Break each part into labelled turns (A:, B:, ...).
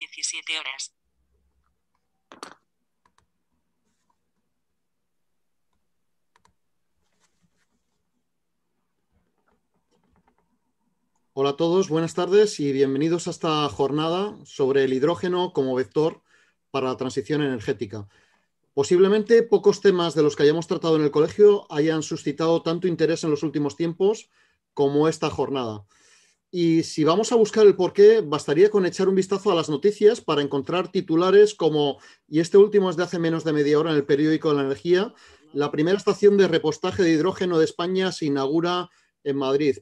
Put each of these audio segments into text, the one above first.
A: 17 horas.
B: Hola a todos, buenas tardes y bienvenidos a esta jornada sobre el hidrógeno como vector para la transición energética. Posiblemente pocos temas de los que hayamos tratado en el colegio hayan suscitado tanto interés en los últimos tiempos como esta jornada. Y si vamos a buscar el porqué, bastaría con echar un vistazo a las noticias para encontrar titulares como, y este último es de hace menos de media hora en el periódico de la Energía, la primera estación de repostaje de hidrógeno de España se inaugura en Madrid,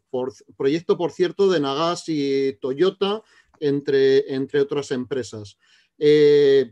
B: proyecto, por cierto, de Nagas y Toyota, entre otras empresas.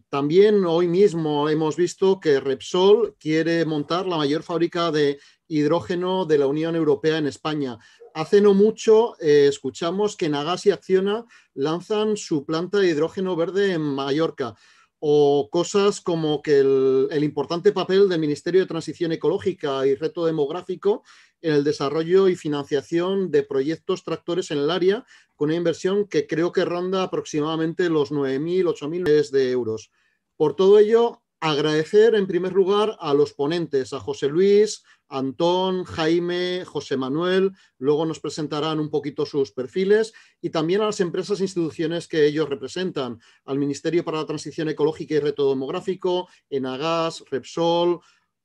B: También hoy mismo hemos visto que Repsol quiere montar la mayor fábrica de hidrógeno de la Unión Europea en España. Hace no mucho escuchamos que Nagas y Acciona lanzan su planta de hidrógeno verde en Mallorca, o cosas como que el importante papel del Ministerio de Transición Ecológica y Reto Demográfico en el desarrollo y financiación de proyectos tractores en el área, con una inversión que creo que ronda aproximadamente los 9.000, 8.000 millones de euros. Por todo ello, agradecer en primer lugar a los ponentes, a José Luis, Antón, Jaime, José Manuel, luego nos presentarán un poquito sus perfiles, y también a las empresas e instituciones que ellos representan, al Ministerio para la Transición Ecológica y Reto Demográfico, Enagas, Repsol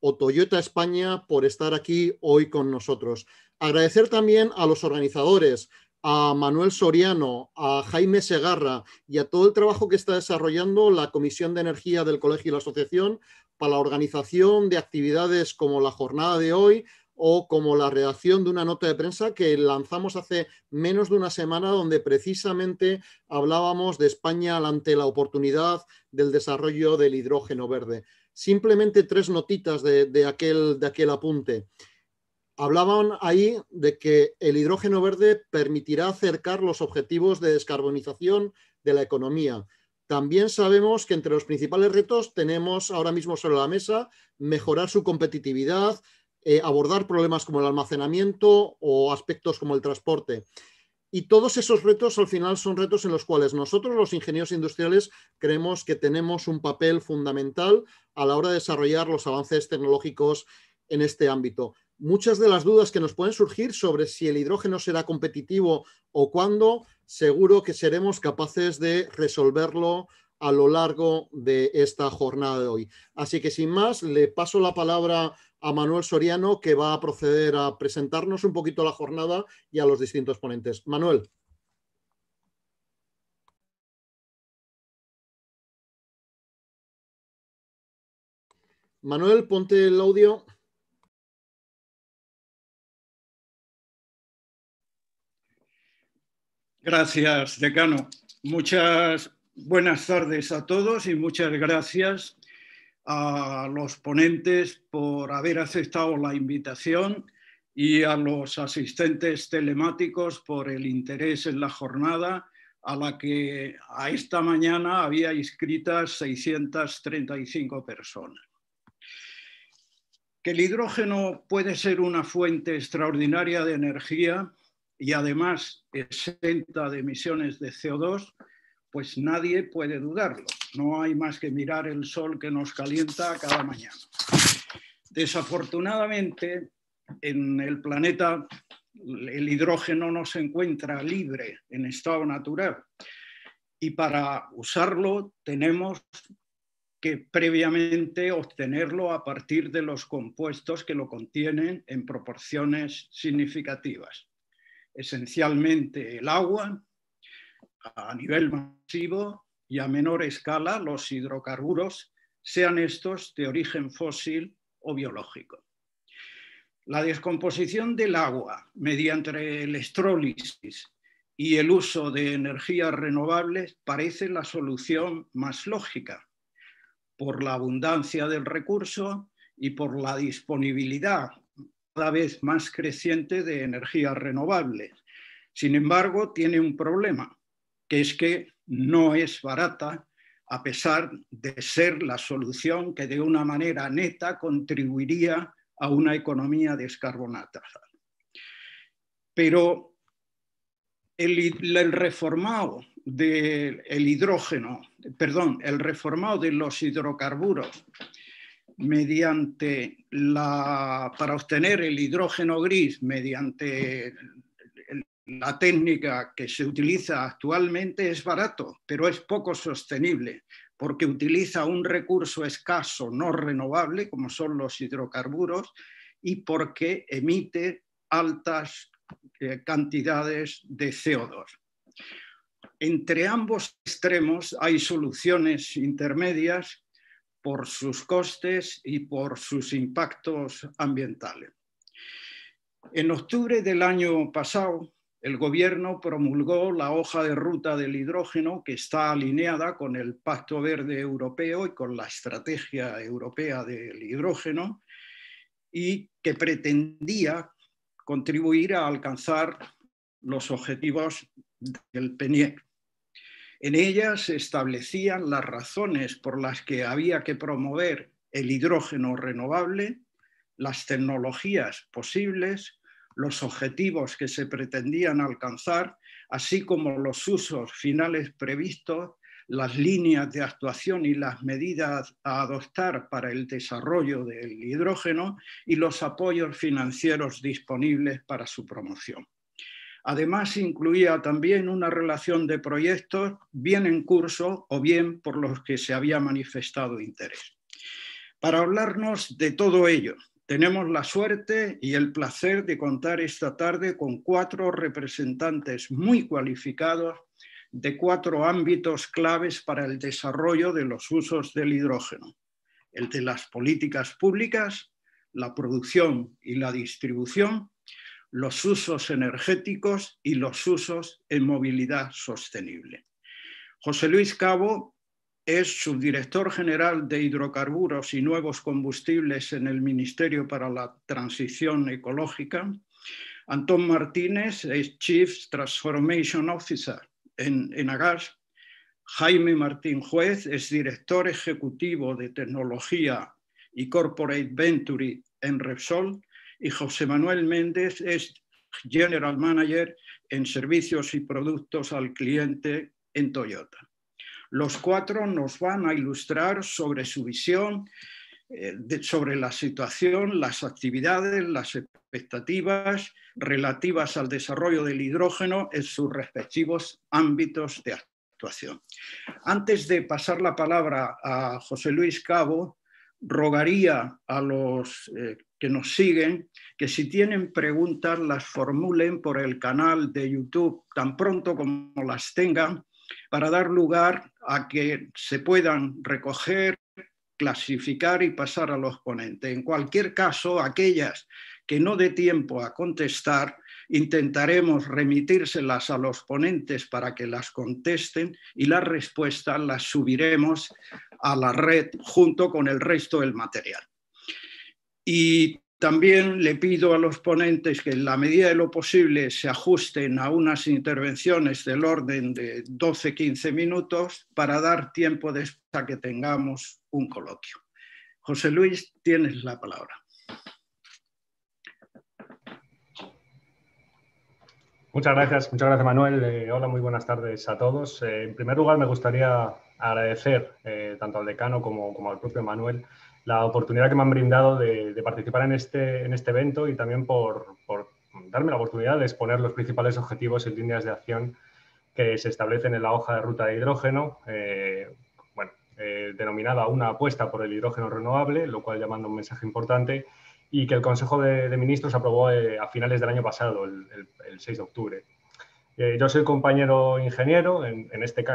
B: o Toyota España por estar aquí hoy con nosotros. Agradecer también a los organizadores, a Manuel Soriano, a Jaime Segarra y a todo el trabajo que está desarrollando la Comisión de Energía del Colegio y la Asociación para la organización de actividades como la jornada de hoy o como la redacción de una nota de prensa que lanzamos hace menos de una semana, donde precisamente hablábamos de España ante la oportunidad del desarrollo del hidrógeno verde. Simplemente tres notitas de aquel apunte. Hablaban ahí de que el hidrógeno verde permitirá acercar los objetivos de descarbonización de la economía. También sabemos que entre los principales retos tenemos ahora mismo sobre la mesa mejorar su competitividad, abordar problemas como el almacenamiento o aspectos como el transporte. Y todos esos retos al final son retos en los cuales nosotros, los ingenieros industriales, creemos que tenemos un papel fundamental a la hora de desarrollar los avances tecnológicos en este ámbito. Muchas de las dudas que nos pueden surgir sobre si el hidrógeno será competitivo o cuándo, seguro que seremos capaces de resolverlo a lo largo de esta jornada de hoy. Así que sin más, le paso la palabra a Manuel Soriano, que va a proceder a presentarnos un poquito la jornada y a los distintos ponentes. Manuel. Manuel, ponte el audio.
C: Gracias, decano. Muchas buenas tardes a todos y muchas gracias a los ponentes por haber aceptado la invitación y a los asistentes telemáticos por el interés en la jornada, a la que a esta mañana había inscritas 635 personas. Que el hidrógeno puede ser una fuente extraordinaria de energía y además exenta de emisiones de CO2, pues nadie puede dudarlo. No hay más que mirar el sol que nos calienta cada mañana. Desafortunadamente, en el planeta el hidrógeno no se encuentra libre en estado natural y para usarlo tenemos que previamente obtenerlo a partir de los compuestos que lo contienen en proporciones significativas. Esencialmente el agua, a nivel masivo y a menor escala los hidrocarburos, sean estos de origen fósil o biológico. La descomposición del agua mediante electrólisis y el uso de energías renovables parece la solución más lógica, por la abundancia del recurso y por la disponibilidad cada vez más creciente de energías renovables. Sin embargo, tiene un problema, que es que no es barata, a pesar de ser la solución que de una manera neta contribuiría a una economía descarbonatada. Pero el reformado del hidrógeno el reformado de los hidrocarburos para obtener el hidrógeno gris mediante la técnica que se utiliza actualmente es barato, pero es poco sostenible porque utiliza un recurso escaso no renovable, como son los hidrocarburos, y porque emite altas cantidades de CO2. Entre ambos extremos hay soluciones intermedias por sus costes y por sus impactos ambientales. En octubre del año pasado, el Gobierno promulgó la hoja de ruta del hidrógeno, que está alineada con el Pacto Verde Europeo y con la Estrategia Europea del Hidrógeno, y que pretendía contribuir a alcanzar los objetivos del PNIEC. En ella se establecían las razones por las que había que promover el hidrógeno renovable, las tecnologías posibles, los objetivos que se pretendían alcanzar, así como los usos finales previstos, las líneas de actuación y las medidas a adoptar para el desarrollo del hidrógeno y los apoyos financieros disponibles para su promoción. Además, incluía también una relación de proyectos bien en curso o bien por los que se había manifestado interés. Para hablarnos de todo ello, tenemos la suerte y el placer de contar esta tarde con 4 representantes muy cualificados de 4 ámbitos claves para el desarrollo de los usos del hidrógeno: el de las políticas públicas, la producción y la distribución, los usos energéticos y los usos en movilidad sostenible. José Luis Cabo es subdirector general de Hidrocarburos y Nuevos Combustibles en el Ministerio para la Transición Ecológica. Antón Martínez es Chief Transformation Officer en Enagas. Jaime Martín Juez es director ejecutivo de Tecnología y Corporate Venture en Repsol. Y José Manuel Méndez es General Manager en Servicios y Productos al Cliente en Toyota. Los 4 nos van a ilustrar sobre su visión, sobre la situación, las actividades, las expectativas relativas al desarrollo del hidrógeno en sus respectivos ámbitos de actuación. Antes de pasar la palabra a José Luis Cabo, rogaría a los que nos siguen que si tienen preguntas las formulen por el canal de YouTube tan pronto como las tengan, para dar lugar a que se puedan recoger, clasificar y pasar a los ponentes. En cualquier caso, aquellas que no dé tiempo a contestar, intentaremos remitírselas a los ponentes para que las contesten y las respuestas las subiremos a la red junto con el resto del material. Y también le pido a los ponentes que en la medida de lo posible se ajusten a unas intervenciones del orden de 12-15 minutos para dar tiempo de hasta que tengamos un coloquio. José Luis, tienes la palabra.
A: Muchas gracias Manuel. Hola, muy buenas tardes a todos. En primer lugar, me gustaría agradecer tanto al decano como al propio Manuel la oportunidad que me han brindado de participar en este evento y también por darme la oportunidad de exponer los principales objetivos y líneas de acción que se establecen en la hoja de ruta de hidrógeno, denominada una apuesta por el hidrógeno renovable, lo cual manda un mensaje importante, y que el Consejo de Ministros aprobó a finales del año pasado, el 6 de octubre. Yo soy compañero ingeniero, en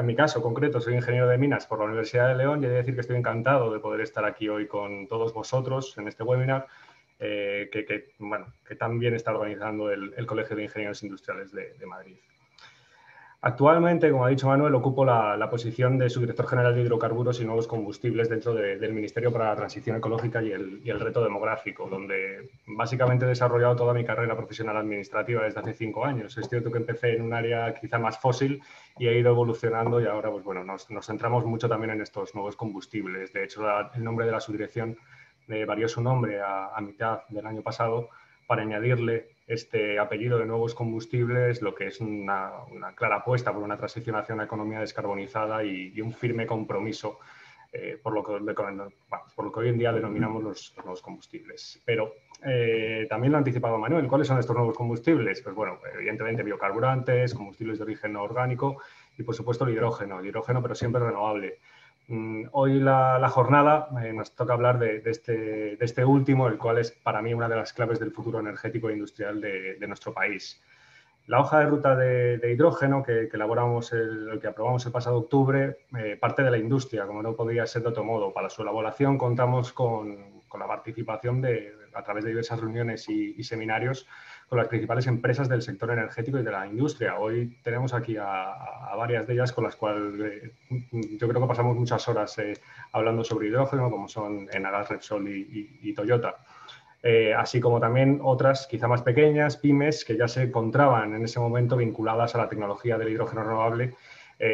A: mi caso concreto soy ingeniero de minas por la Universidad de León, y he de decir que estoy encantado de poder estar aquí hoy con todos vosotros en este webinar que también está organizando el Colegio de Ingenieros Industriales de Madrid. Actualmente, como ha dicho Manuel, ocupo la posición de subdirector general de Hidrocarburos y Nuevos Combustibles dentro del Ministerio para la Transición Ecológica y el Reto Demográfico, donde básicamente he desarrollado toda mi carrera profesional administrativa desde hace 5 años. Es cierto que empecé en un área quizá más fósil y he ido evolucionando, y ahora nos centramos mucho también en estos nuevos combustibles. De hecho, el nombre de la subdirección varió su nombre a mitad del año pasado para añadirle este apellido de nuevos combustibles, lo que es una clara apuesta por una transición hacia una economía descarbonizada y un firme compromiso por lo que hoy en día denominamos los nuevos combustibles. Pero también lo ha anticipado Manuel. ¿Cuáles son estos nuevos combustibles? Pues bueno, evidentemente biocarburantes, combustibles de origen no orgánico y por supuesto el hidrógeno pero siempre renovable. Hoy la jornada nos toca hablar de este último, el cual es para mí una de las claves del futuro energético e industrial de nuestro país. La hoja de ruta de hidrógeno que elaboramos, que aprobamos el pasado octubre, parte de la industria, como no podría ser de otro modo. Para su elaboración contamos con la participación a través de diversas reuniones y seminarios con las principales empresas del sector energético y de la industria. Hoy tenemos aquí a varias de ellas con las cuales yo creo que pasamos muchas horas hablando sobre hidrógeno, como son Enagás, Repsol y Toyota. Así como también otras quizá más pequeñas, pymes, que ya se encontraban en ese momento vinculadas a la tecnología del hidrógeno renovable,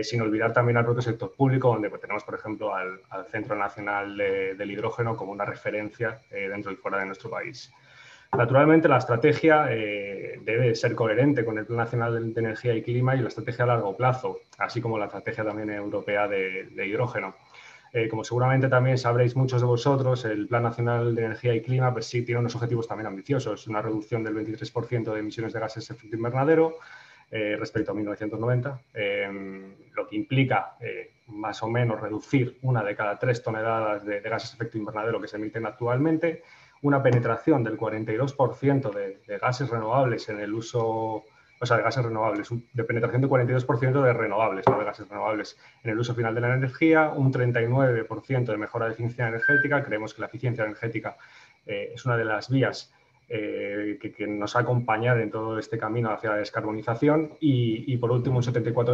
A: sin olvidar también al propio sector público, donde pues, tenemos, por ejemplo, al Centro Nacional del Hidrógeno como una referencia dentro y fuera de nuestro país. Naturalmente, la estrategia debe ser coherente con el Plan Nacional de Energía y Clima y la estrategia a largo plazo, así como la estrategia también europea de hidrógeno. Como seguramente también sabréis muchos de vosotros, el Plan Nacional de Energía y Clima pues sí tiene unos objetivos también ambiciosos, una reducción del 23% de emisiones de gases de efecto invernadero respecto a 1990, lo que implica más o menos reducir 1 de cada 3 toneladas de gases de efecto invernadero que se emiten actualmente, una penetración del 42% de gases renovables en el uso, o sea, de gases renovables, de penetración del 42% de renovables, no de gases renovables en el uso final de la energía, un 39% de mejora de eficiencia energética. Creemos que la eficiencia energética es una de las vías que nos va a acompañar en todo este camino hacia la descarbonización y por último, un 74%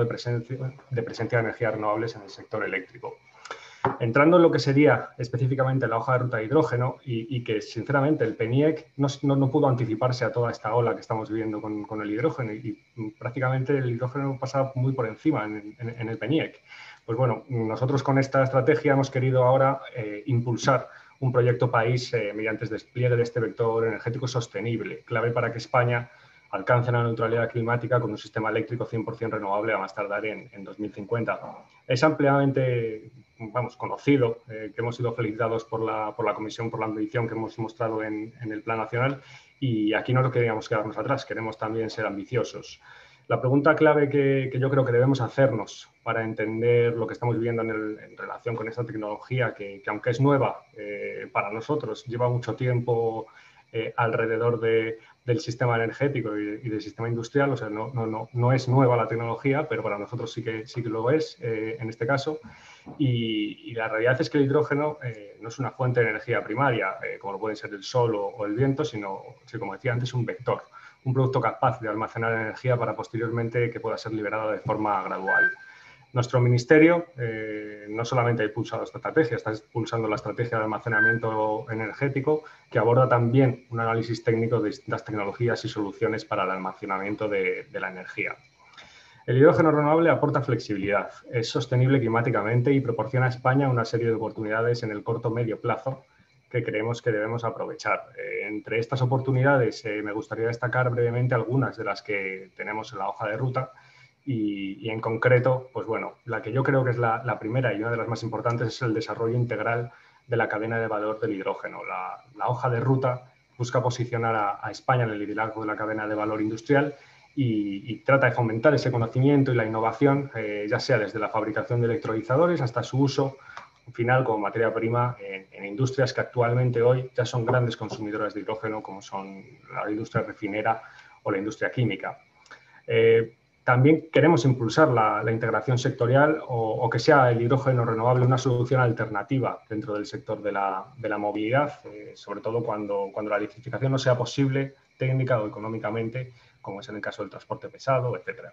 A: de presencia de energías renovables en el sector eléctrico. Entrando en lo que sería específicamente la hoja de ruta de hidrógeno y que, sinceramente, el PNIEC no pudo anticiparse a toda esta ola que estamos viviendo con el hidrógeno y prácticamente el hidrógeno pasa muy por encima en el PNIEC. Pues bueno, nosotros con esta estrategia hemos querido ahora impulsar un proyecto país mediante el despliegue de este vector energético sostenible, clave para que España alcance la neutralidad climática con un sistema eléctrico 100% renovable a más tardar en 2050. Es ampliamente conocido que hemos sido felicitados por la Comisión por la ambición que hemos mostrado en el Plan Nacional y aquí no queríamos quedarnos atrás, queremos también ser ambiciosos. La pregunta clave que yo creo que debemos hacernos para entender lo que estamos viviendo en relación con esta tecnología, que aunque es nueva para nosotros, lleva mucho tiempo alrededor del sistema energético y del sistema industrial, o sea, no es nueva la tecnología, pero para nosotros sí que lo es en este caso. Y la realidad es que el hidrógeno no es una fuente de energía primaria, como lo pueden ser el sol o el viento, sino, como decía antes, un vector, un producto capaz de almacenar energía para posteriormente que pueda ser liberada de forma gradual. Nuestro ministerio no solamente ha impulsado esta estrategia, está impulsando la estrategia de almacenamiento energético, que aborda también un análisis técnico de distintas tecnologías y soluciones para el almacenamiento de la energía. El hidrógeno renovable aporta flexibilidad, es sostenible climáticamente y proporciona a España una serie de oportunidades en el corto-medio plazo que creemos que debemos aprovechar. Entre estas oportunidades me gustaría destacar brevemente algunas de las que tenemos en la hoja de ruta y en concreto, pues bueno, la que yo creo que es la primera y una de las más importantes es el desarrollo integral de la cadena de valor del hidrógeno. La hoja de ruta busca posicionar a España en el liderazgo de la cadena de valor industrial y trata de fomentar ese conocimiento y la innovación, ya sea desde la fabricación de electrolizadores hasta su uso final como materia prima en industrias que actualmente hoy ya son grandes consumidoras de hidrógeno, como son la industria refinera o la industria química. También queremos impulsar la integración sectorial o que sea el hidrógeno renovable una solución alternativa dentro del sector de la movilidad, sobre todo cuando la electrificación no sea posible técnica o económicamente, como es en el caso del transporte pesado, etc.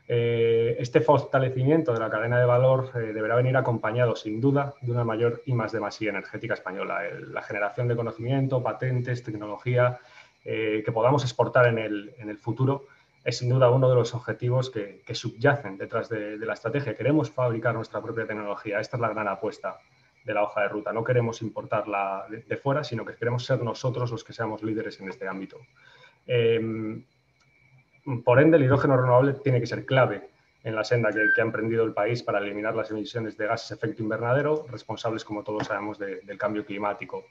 A: Este fortalecimiento de la cadena de valor deberá venir acompañado, sin duda, de una mayor I+D+I energética española. La generación de conocimiento, patentes, tecnología que podamos exportar en el futuro es sin duda uno de los objetivos que subyacen detrás de la estrategia. Queremos fabricar nuestra propia tecnología. Esta es la gran apuesta de la hoja de ruta. No queremos importarla de fuera, sino que queremos ser nosotros los que seamos líderes en este ámbito. Por ende, el hidrógeno renovable tiene que ser clave en la senda que ha emprendido el país para eliminar las emisiones de gases de efecto invernadero, responsables, como todos sabemos, del cambio climático.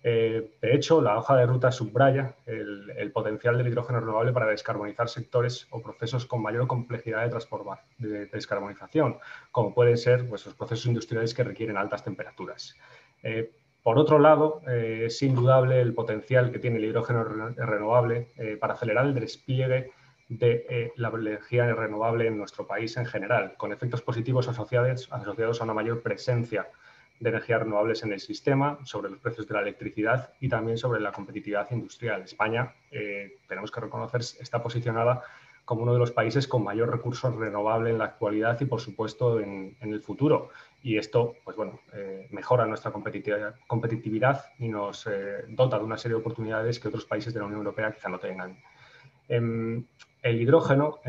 A: De hecho, la hoja de ruta subraya el potencial del hidrógeno renovable para descarbonizar sectores o procesos con mayor complejidad de descarbonización, como pueden ser pues, los procesos industriales que requieren altas temperaturas. Por otro lado, es indudable el potencial que tiene el hidrógeno renovable para acelerar el despliegue de la energía renovable en nuestro país en general, con efectos positivos asociados a una mayor presencia de energías renovables en el sistema, sobre los precios de la electricidad y también sobre la competitividad industrial. España, tenemos que reconocer, está posicionada como uno de los países con mayor recursos renovables en la actualidad y, por supuesto, en el futuro. Y esto, pues bueno, mejora nuestra competitividad y nos dota de una serie de oportunidades que otros países de la Unión Europea quizá no tengan. El hidrógeno,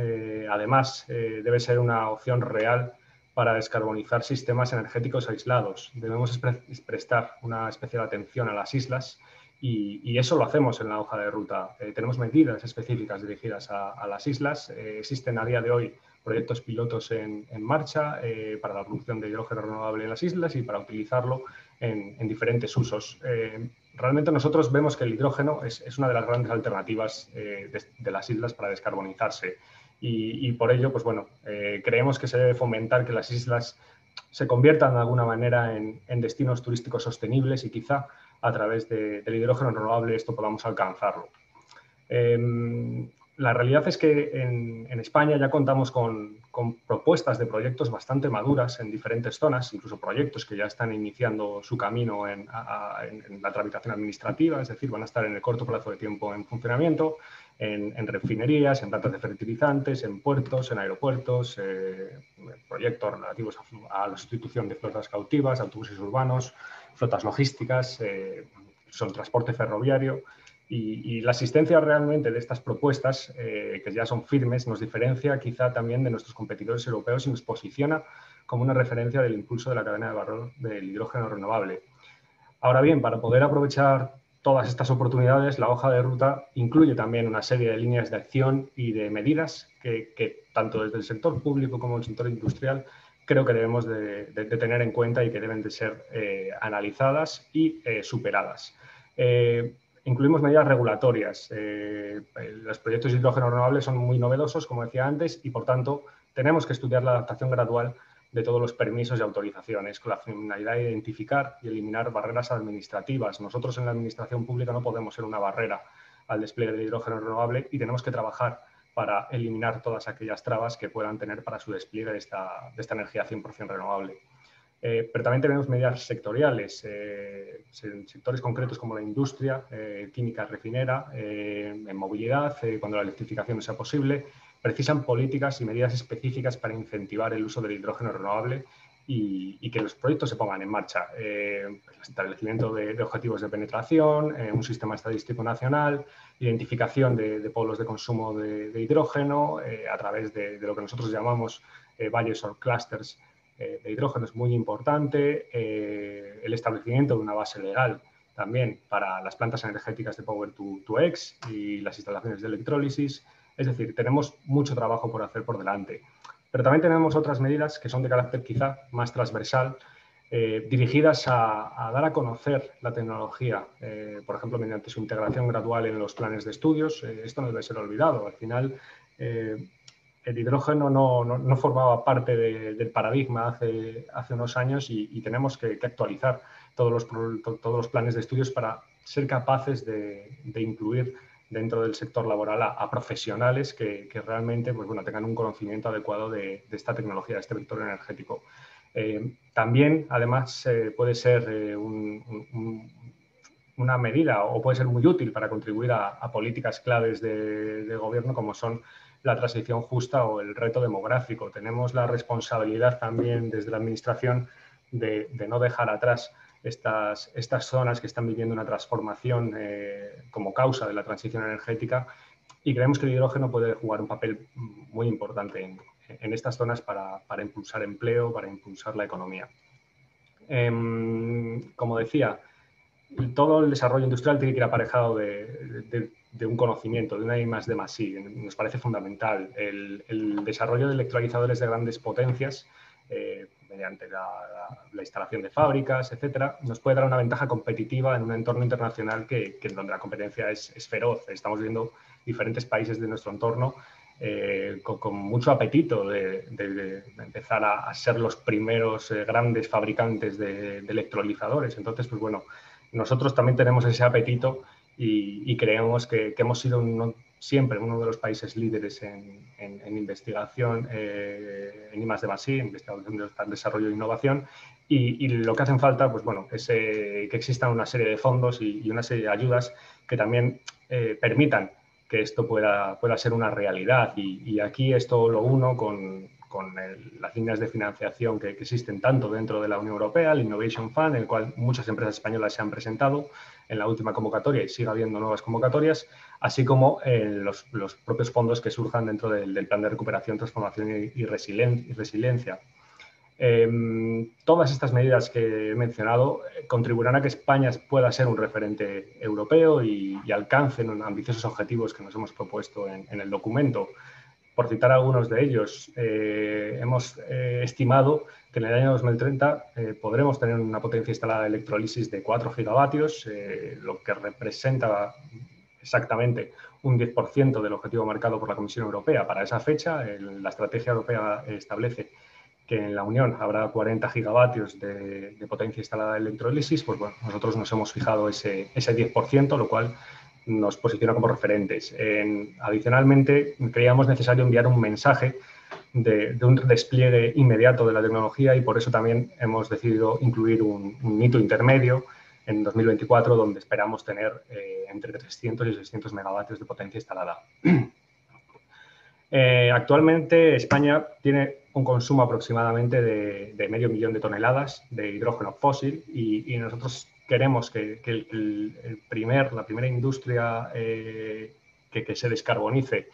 A: además, debe ser una opción real para descarbonizar sistemas energéticos aislados. Debemos prestar una especial atención a las islas y eso lo hacemos en la hoja de ruta. Tenemos medidas específicas dirigidas a las islas. Existen a día de hoy proyectos pilotos en marcha para la producción de hidrógeno renovable en las islas y para utilizarlo en diferentes usos. Realmente nosotros vemos que el hidrógeno es una de las grandes alternativas de las islas para descarbonizarse. Y por ello, pues bueno, creemos que se debe fomentar que las islas se conviertan de alguna manera en destinos turísticos sostenibles y quizá a través del hidrógeno renovable esto podamos alcanzarlo. La realidad es que en España ya contamos con propuestas de proyectos bastante maduras en diferentes zonas, incluso proyectos que ya están iniciando su camino en la tramitación administrativa, es decir, van a estar en el corto plazo de tiempo en funcionamiento, en refinerías, en plantas de fertilizantes, en puertos, en aeropuertos, proyectos relativos a la sustitución de flotas cautivas, autobuses urbanos, flotas logísticas, son transporte ferroviario. Y la existencia realmente de estas propuestas, que ya son firmes, nos diferencia quizá también de nuestros competidores europeos y nos posiciona como una referencia del impulso de la cadena de valor del hidrógeno renovable. Ahora bien, para poder aprovechar todas estas oportunidades, la hoja de ruta incluye también una serie de líneas de acción y de medidas que tanto desde el sector público como el sector industrial creo que debemos de tener en cuenta y que deben de ser analizadas y superadas. Incluimos medidas regulatorias. Los proyectos de hidrógeno renovable son muy novedosos, como decía antes, y por tanto tenemos que estudiar la adaptación gradual de todos los permisos y autorizaciones con la finalidad de identificar y eliminar barreras administrativas. Nosotros en la administración pública no podemos ser una barrera al despliegue del hidrógeno renovable y tenemos que trabajar para eliminar todas aquellas trabas que puedan tener para su despliegue de esta energía 100% renovable. Pero también tenemos medidas sectoriales, en sectores concretos como la industria, química refinera, en movilidad, cuando la electrificación no sea posible, precisan políticas y medidas específicas para incentivar el uso del hidrógeno renovable y que los proyectos se pongan en marcha. El establecimiento de objetivos de penetración, un sistema estadístico nacional, identificación de polos de consumo de hidrógeno a través de lo que nosotros llamamos valles o clusters de hidrógeno es muy importante, el establecimiento de una base legal también para las plantas energéticas de Power to X y las instalaciones de electrólisis. Es decir, tenemos mucho trabajo por hacer por delante. Pero también tenemos otras medidas que son de carácter quizá más transversal, dirigidas a dar a conocer la tecnología, por ejemplo, mediante su integración gradual en los planes de estudios. Esto no debe ser olvidado. Al final, el hidrógeno no formaba parte del paradigma hace unos años y tenemos que actualizar todos los planes de estudios para ser capaces de incluir dentro del sector laboral a profesionales que realmente pues, bueno, tengan un conocimiento adecuado de esta tecnología, de este vector energético. También, además, puede ser una medida o puede ser muy útil para contribuir a políticas claves de gobierno como son la transición justa o el reto demográfico. Tenemos la responsabilidad también desde la Administración de no dejar atrás estas zonas que están viviendo una transformación como causa de la transición energética y creemos que el hidrógeno puede jugar un papel muy importante en estas zonas para impulsar empleo, para impulsar la economía. Como decía, todo el desarrollo industrial tiene que ir aparejado de un conocimiento, de una I+D+I. Nos parece fundamental el desarrollo de electrolizadores de grandes potencias mediante la instalación de fábricas, etcétera, nos puede dar una ventaja competitiva en un entorno internacional donde la competencia es feroz. Estamos viendo diferentes países de nuestro entorno con mucho apetito de empezar a ser los primeros grandes fabricantes de electrolizadores. Entonces, pues bueno, nosotros también tenemos ese apetito y creemos que hemos sido siempre uno de los países líderes en investigación en I+D+I, investigación, desarrollo e innovación, y lo que hacen falta, pues bueno, es que existan una serie de fondos y una serie de ayudas que también permitan que esto pueda ser una realidad. Y aquí esto lo uno con las líneas de financiación que existen tanto dentro de la Unión Europea, el Innovation Fund, en el cual muchas empresas españolas se han presentado en la última convocatoria y sigue habiendo nuevas convocatorias, así como los propios fondos que surjan dentro del Plan de Recuperación, Transformación y Resiliencia. Todas estas medidas que he mencionado contribuirán a que España pueda ser un referente europeo y alcance los ambiciosos objetivos que nos hemos propuesto en el documento. Por citar algunos de ellos, hemos estimado que en el año 2030 podremos tener una potencia instalada de electrólisis de 4 gigavatios, lo que representa exactamente un 10% del objetivo marcado por la Comisión Europea para esa fecha. La estrategia europea establece que en la Unión habrá 40 gigavatios de potencia instalada de electrólisis. Pues bueno, nosotros nos hemos fijado ese 10%, lo cual nos posiciona como referentes. Adicionalmente, creíamos necesario enviar un mensaje de un despliegue inmediato de la tecnología y por eso también hemos decidido incluir un hito intermedio en 2024, donde esperamos tener entre 300 y 600 megavatios de potencia instalada. Actualmente España tiene un consumo aproximadamente de 500.000 de toneladas de hidrógeno fósil y nosotros queremos que la primera industria que se descarbonice,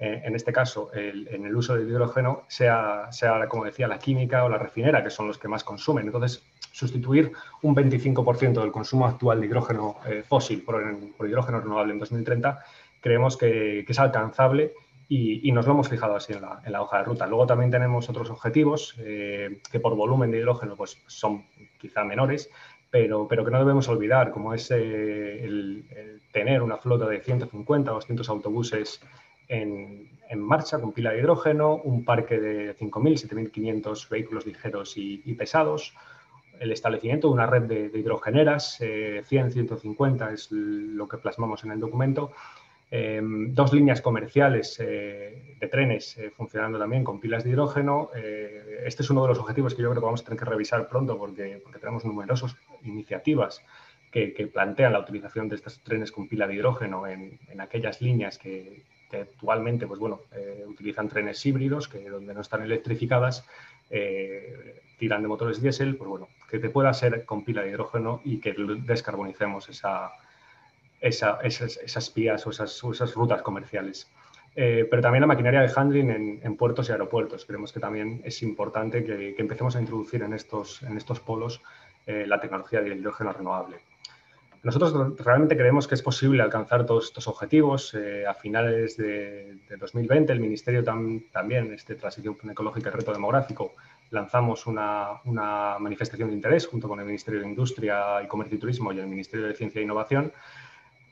A: en este caso en el uso del hidrógeno, sea, como decía, la química o la refinera, que son los que más consumen. Entonces, sustituir un 25% del consumo actual de hidrógeno fósil por hidrógeno renovable en 2030, creemos que es alcanzable y nos lo hemos fijado así en la hoja de ruta. Luego también tenemos otros objetivos que por volumen de hidrógeno pues, son quizá menores, pero que no debemos olvidar, como es el tener una flota de 150 o 200 autobuses en marcha con pila de hidrógeno, un parque de 5.000, 7.500 vehículos ligeros y pesados, el establecimiento de una red de hidrogeneras, 100, 150 es lo que plasmamos en el documento, 2 líneas comerciales de trenes funcionando también con pilas de hidrógeno. Este es uno de los objetivos que yo creo que vamos a tener que revisar pronto porque tenemos numerosas iniciativas que plantean la utilización de estos trenes con pila de hidrógeno en aquellas líneas que actualmente pues bueno, utilizan trenes híbridos que donde no están electrificadas tiran de motores diésel, pues bueno, que te pueda ser con pila de hidrógeno y que descarbonicemos esas vías o esas rutas comerciales. Pero también la maquinaria de handling en puertos y aeropuertos. Creemos que también es importante que empecemos a introducir en estos polos la tecnología del hidrógeno renovable. Nosotros realmente creemos que es posible alcanzar todos estos objetivos. A finales de 2020, el Ministerio también, Transición Ecológica y Reto Demográfico, lanzamos una manifestación de interés junto con el Ministerio de Industria y Comercio y Turismo y el Ministerio de Ciencia e Innovación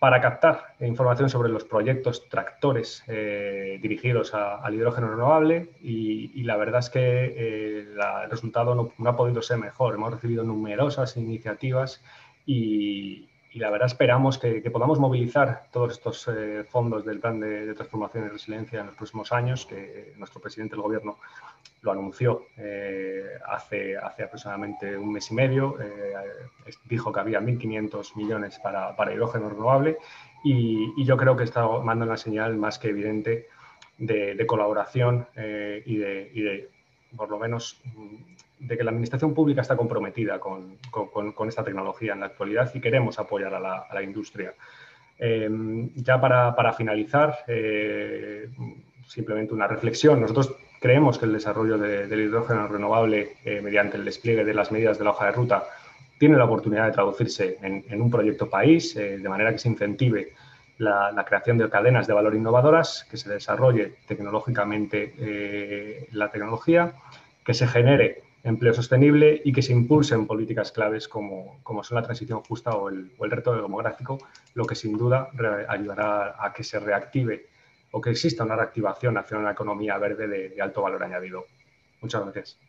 A: para captar información sobre los proyectos tractores dirigidos al hidrógeno renovable y la verdad es que el resultado no ha podido ser mejor. Hemos recibido numerosas iniciativas y la verdad esperamos que podamos movilizar todos estos fondos del Plan de Transformación y Resiliencia en los próximos años, que nuestro presidente del Gobierno lo anunció hace aproximadamente un mes y medio. Dijo que había 1.500 millones para hidrógeno renovable y yo creo que está mandando una señal más que evidente de colaboración y de, por lo menos, de que la administración pública está comprometida con esta tecnología en la actualidad y queremos apoyar a la industria. Ya para finalizar, simplemente una reflexión. Nosotros creemos que el desarrollo del hidrógeno renovable mediante el despliegue de las medidas de la hoja de ruta tiene la oportunidad de traducirse en un proyecto país, de manera que se incentive la creación de cadenas de valor innovadoras, que se desarrolle tecnológicamente la tecnología, que se genere empleo sostenible y que se impulsen políticas claves como son la transición justa o el reto demográfico, lo que sin duda ayudará a que se reactive o que exista una reactivación hacia una economía verde de alto valor añadido. Muchas gracias.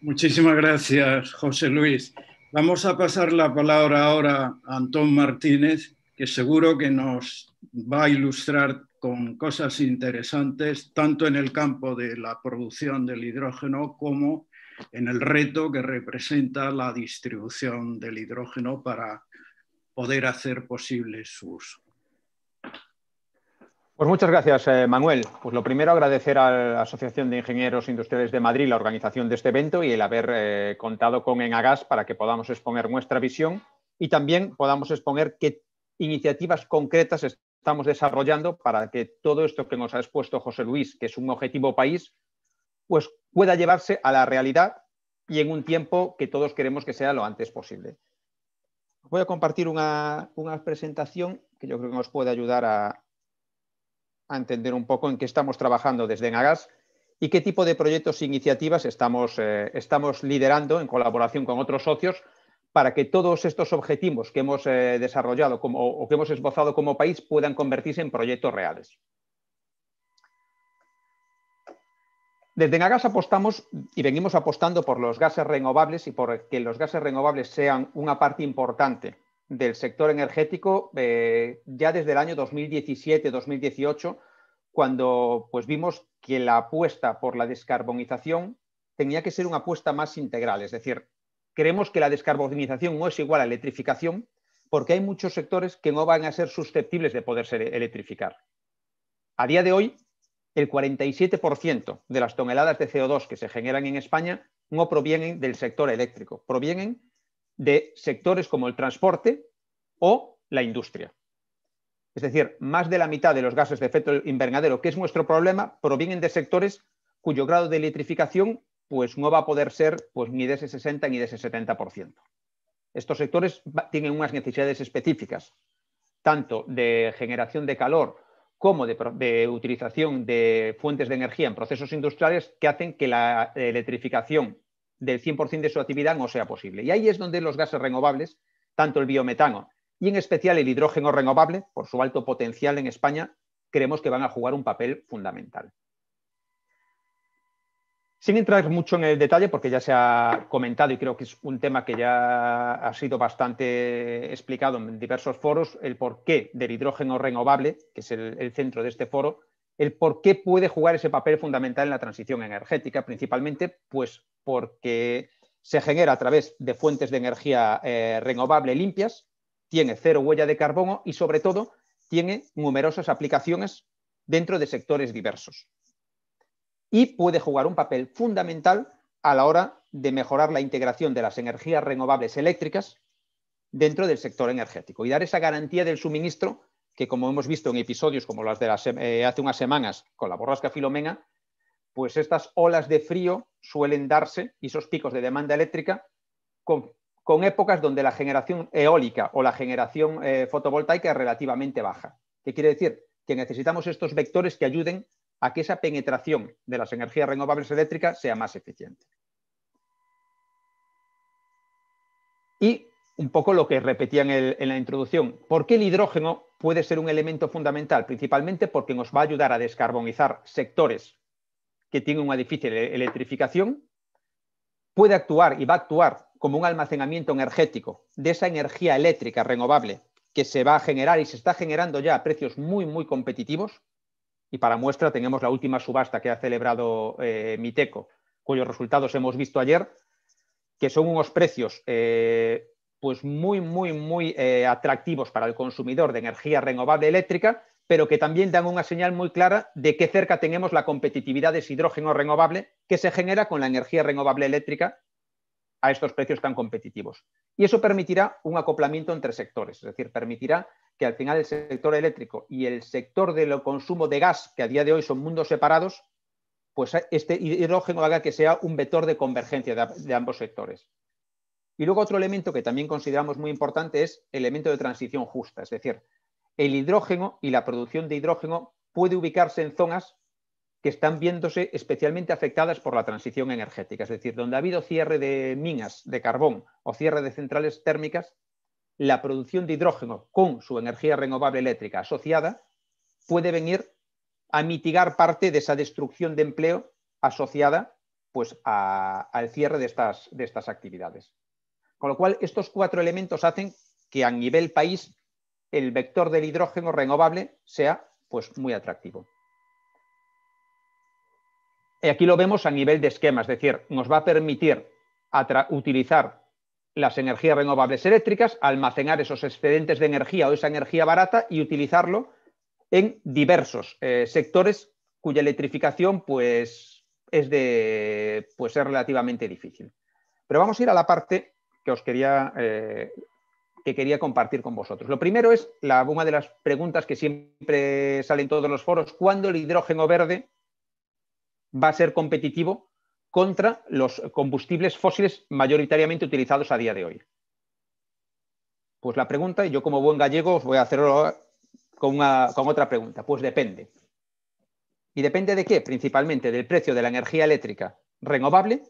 C: Muchísimas gracias, José Luis. Vamos a pasar la palabra ahora a Antón Martínez, que seguro que nos va a ilustrar con cosas interesantes, tanto en el campo de la producción del hidrógeno como en el reto que representa la distribución del hidrógeno para poder hacer posible su uso.
D: Pues muchas gracias, Manuel. Pues lo primero, agradecer a la Asociación de Ingenieros Industriales de Madrid la organización de este evento y el haber contado con Enagás para que podamos exponer nuestra visión y también podamos exponer qué iniciativas concretas estamos desarrollando para que todo esto que nos ha expuesto José Luis, que es un objetivo país, pues pueda llevarse a la realidad y en un tiempo que todos queremos que sea lo antes posible. Voy a compartir una presentación que yo creo que nos puede ayudar a entender un poco en qué estamos trabajando desde Enagás y qué tipo de proyectos e iniciativas estamos liderando en colaboración con otros socios para que todos estos objetivos que hemos desarrollado o que hemos esbozado como país puedan convertirse en proyectos reales. Desde Enagás apostamos y venimos apostando por los gases renovables y por que los gases renovables sean una parte importante del sector energético ya desde el año 2017-2018, cuando pues, vimos que la apuesta por la descarbonización tenía que ser una apuesta más integral. Es decir, creemos que la descarbonización no es igual a electrificación porque hay muchos sectores que no van a ser susceptibles de poderse electrificar. A día de hoy, el 47% de las toneladas de CO2 que se generan en España no provienen del sector eléctrico, provienen de sectores como el transporte o la industria. Es decir, más de la mitad de los gases de efecto invernadero, que es nuestro problema, provienen de sectores cuyo grado de electrificación pues, no va a poder ser pues, ni de ese 60 ni de ese 70%. Estos sectores tienen unas necesidades específicas, tanto de generación de calor como de utilización de fuentes de energía en procesos industriales que hacen que la electrificación del 100% de su actividad no sea posible. Y ahí es donde los gases renovables, tanto el biometano y en especial el hidrógeno renovable, por su alto potencial en España, creemos que van a jugar un papel fundamental. Sin entrar mucho en el detalle, porque ya se ha comentado y creo que es un tema que ya ha sido bastante explicado en diversos foros, el porqué del hidrógeno renovable, que es el centro de este foro, el por qué puede jugar ese papel fundamental en la transición energética, principalmente pues porque se genera a través de fuentes de energía renovable limpias, tiene cero huella de carbono y sobre todo tiene numerosas aplicaciones dentro de sectores diversos. Y puede jugar un papel fundamental a la hora de mejorar la integración de las energías renovables eléctricas dentro del sector energético y dar esa garantía del suministro que, como hemos visto en episodios como las de hace unas semanas con la borrasca Filomena, pues estas olas de frío suelen darse y esos picos de demanda eléctrica con épocas donde la generación eólica o la generación fotovoltaica es relativamente baja. ¿Qué quiere decir? Que necesitamos estos vectores que ayuden a que esa penetración de las energías renovables eléctricas sea más eficiente. Y un poco lo que repetía en la introducción, ¿por qué el hidrógeno puede ser un elemento fundamental? Principalmente porque nos va a ayudar a descarbonizar sectores que tienen una difícil electrificación, puede actuar y va a actuar como un almacenamiento energético de esa energía eléctrica renovable que se va a generar y se está generando ya a precios muy, muy competitivos. Y para muestra tenemos la última subasta que ha celebrado Miteco, cuyos resultados hemos visto ayer, que son unos precios pues muy atractivos para el consumidor de energía renovable eléctrica, pero que también dan una señal muy clara de qué cerca tenemos la competitividad de ese hidrógeno renovable que se genera con la energía renovable eléctrica a estos precios tan competitivos. Y eso permitirá un acoplamiento entre sectores, es decir, permitirá que al final el sector eléctrico y el sector del consumo de gas, que a día de hoy son mundos separados, pues este hidrógeno haga que sea un vector de convergencia de ambos sectores. Y luego otro elemento que también consideramos muy importante es el elemento de transición justa, es decir, el hidrógeno y la producción de hidrógeno puede ubicarse en zonas que están viéndose especialmente afectadas por la transición energética, es decir, donde ha habido cierre de minas de carbón o cierre de centrales térmicas, la producción de hidrógeno con su energía renovable eléctrica asociada puede venir a mitigar parte de esa destrucción de empleo asociada pues, al cierre de estas actividades. Con lo cual, estos 4 elementos hacen que a nivel país el vector del hidrógeno renovable sea pues, muy atractivo. Y aquí lo vemos a nivel de esquema, es decir, nos va a permitir utilizar las energías renovables eléctricas, almacenar esos excedentes de energía o esa energía barata y utilizarlo en diversos sectores cuya electrificación pues, es relativamente difícil. Pero vamos a ir a la parte que quería compartir con vosotros. Lo primero es una de las preguntas que siempre salen en todos los foros: ¿cuándo el hidrógeno verde va a ser competitivo contra los combustibles fósiles mayoritariamente utilizados a día de hoy? Pues la pregunta, y yo como buen gallego os voy a hacerlo con otra pregunta, pues depende. ¿Y depende de qué? Principalmente del precio de la energía eléctrica renovable,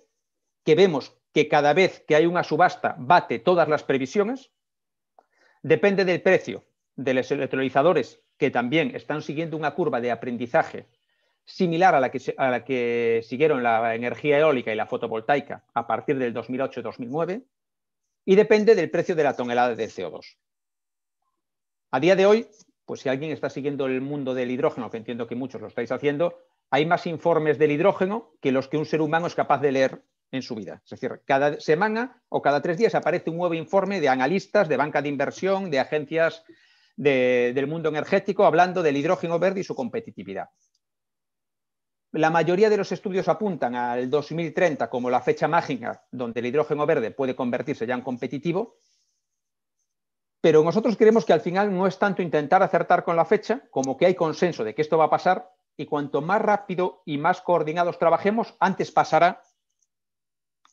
D: que vemos que cada vez que hay una subasta bate todas las previsiones. Depende del precio de los electrolizadores, que también están siguiendo una curva de aprendizaje similar a la que siguieron la energía eólica y la fotovoltaica a partir del 2008-2009, y depende del precio de la tonelada de CO2. A día de hoy, pues si alguien está siguiendo el mundo del hidrógeno, que entiendo que muchos lo estáis haciendo, hay más informes del hidrógeno que los que un ser humano es capaz de leer en su vida. Es decir, cada semana o cada 3 días aparece un nuevo informe de analistas, de banca de inversión, de agencias del mundo energético, hablando del hidrógeno verde y su competitividad. La mayoría de los estudios apuntan al 2030 como la fecha mágica donde el hidrógeno verde puede convertirse ya en competitivo, pero nosotros creemos que al final no es tanto intentar acertar con la fecha como que hay consenso de que esto va a pasar, y cuanto más rápido y más coordinados trabajemos, antes pasará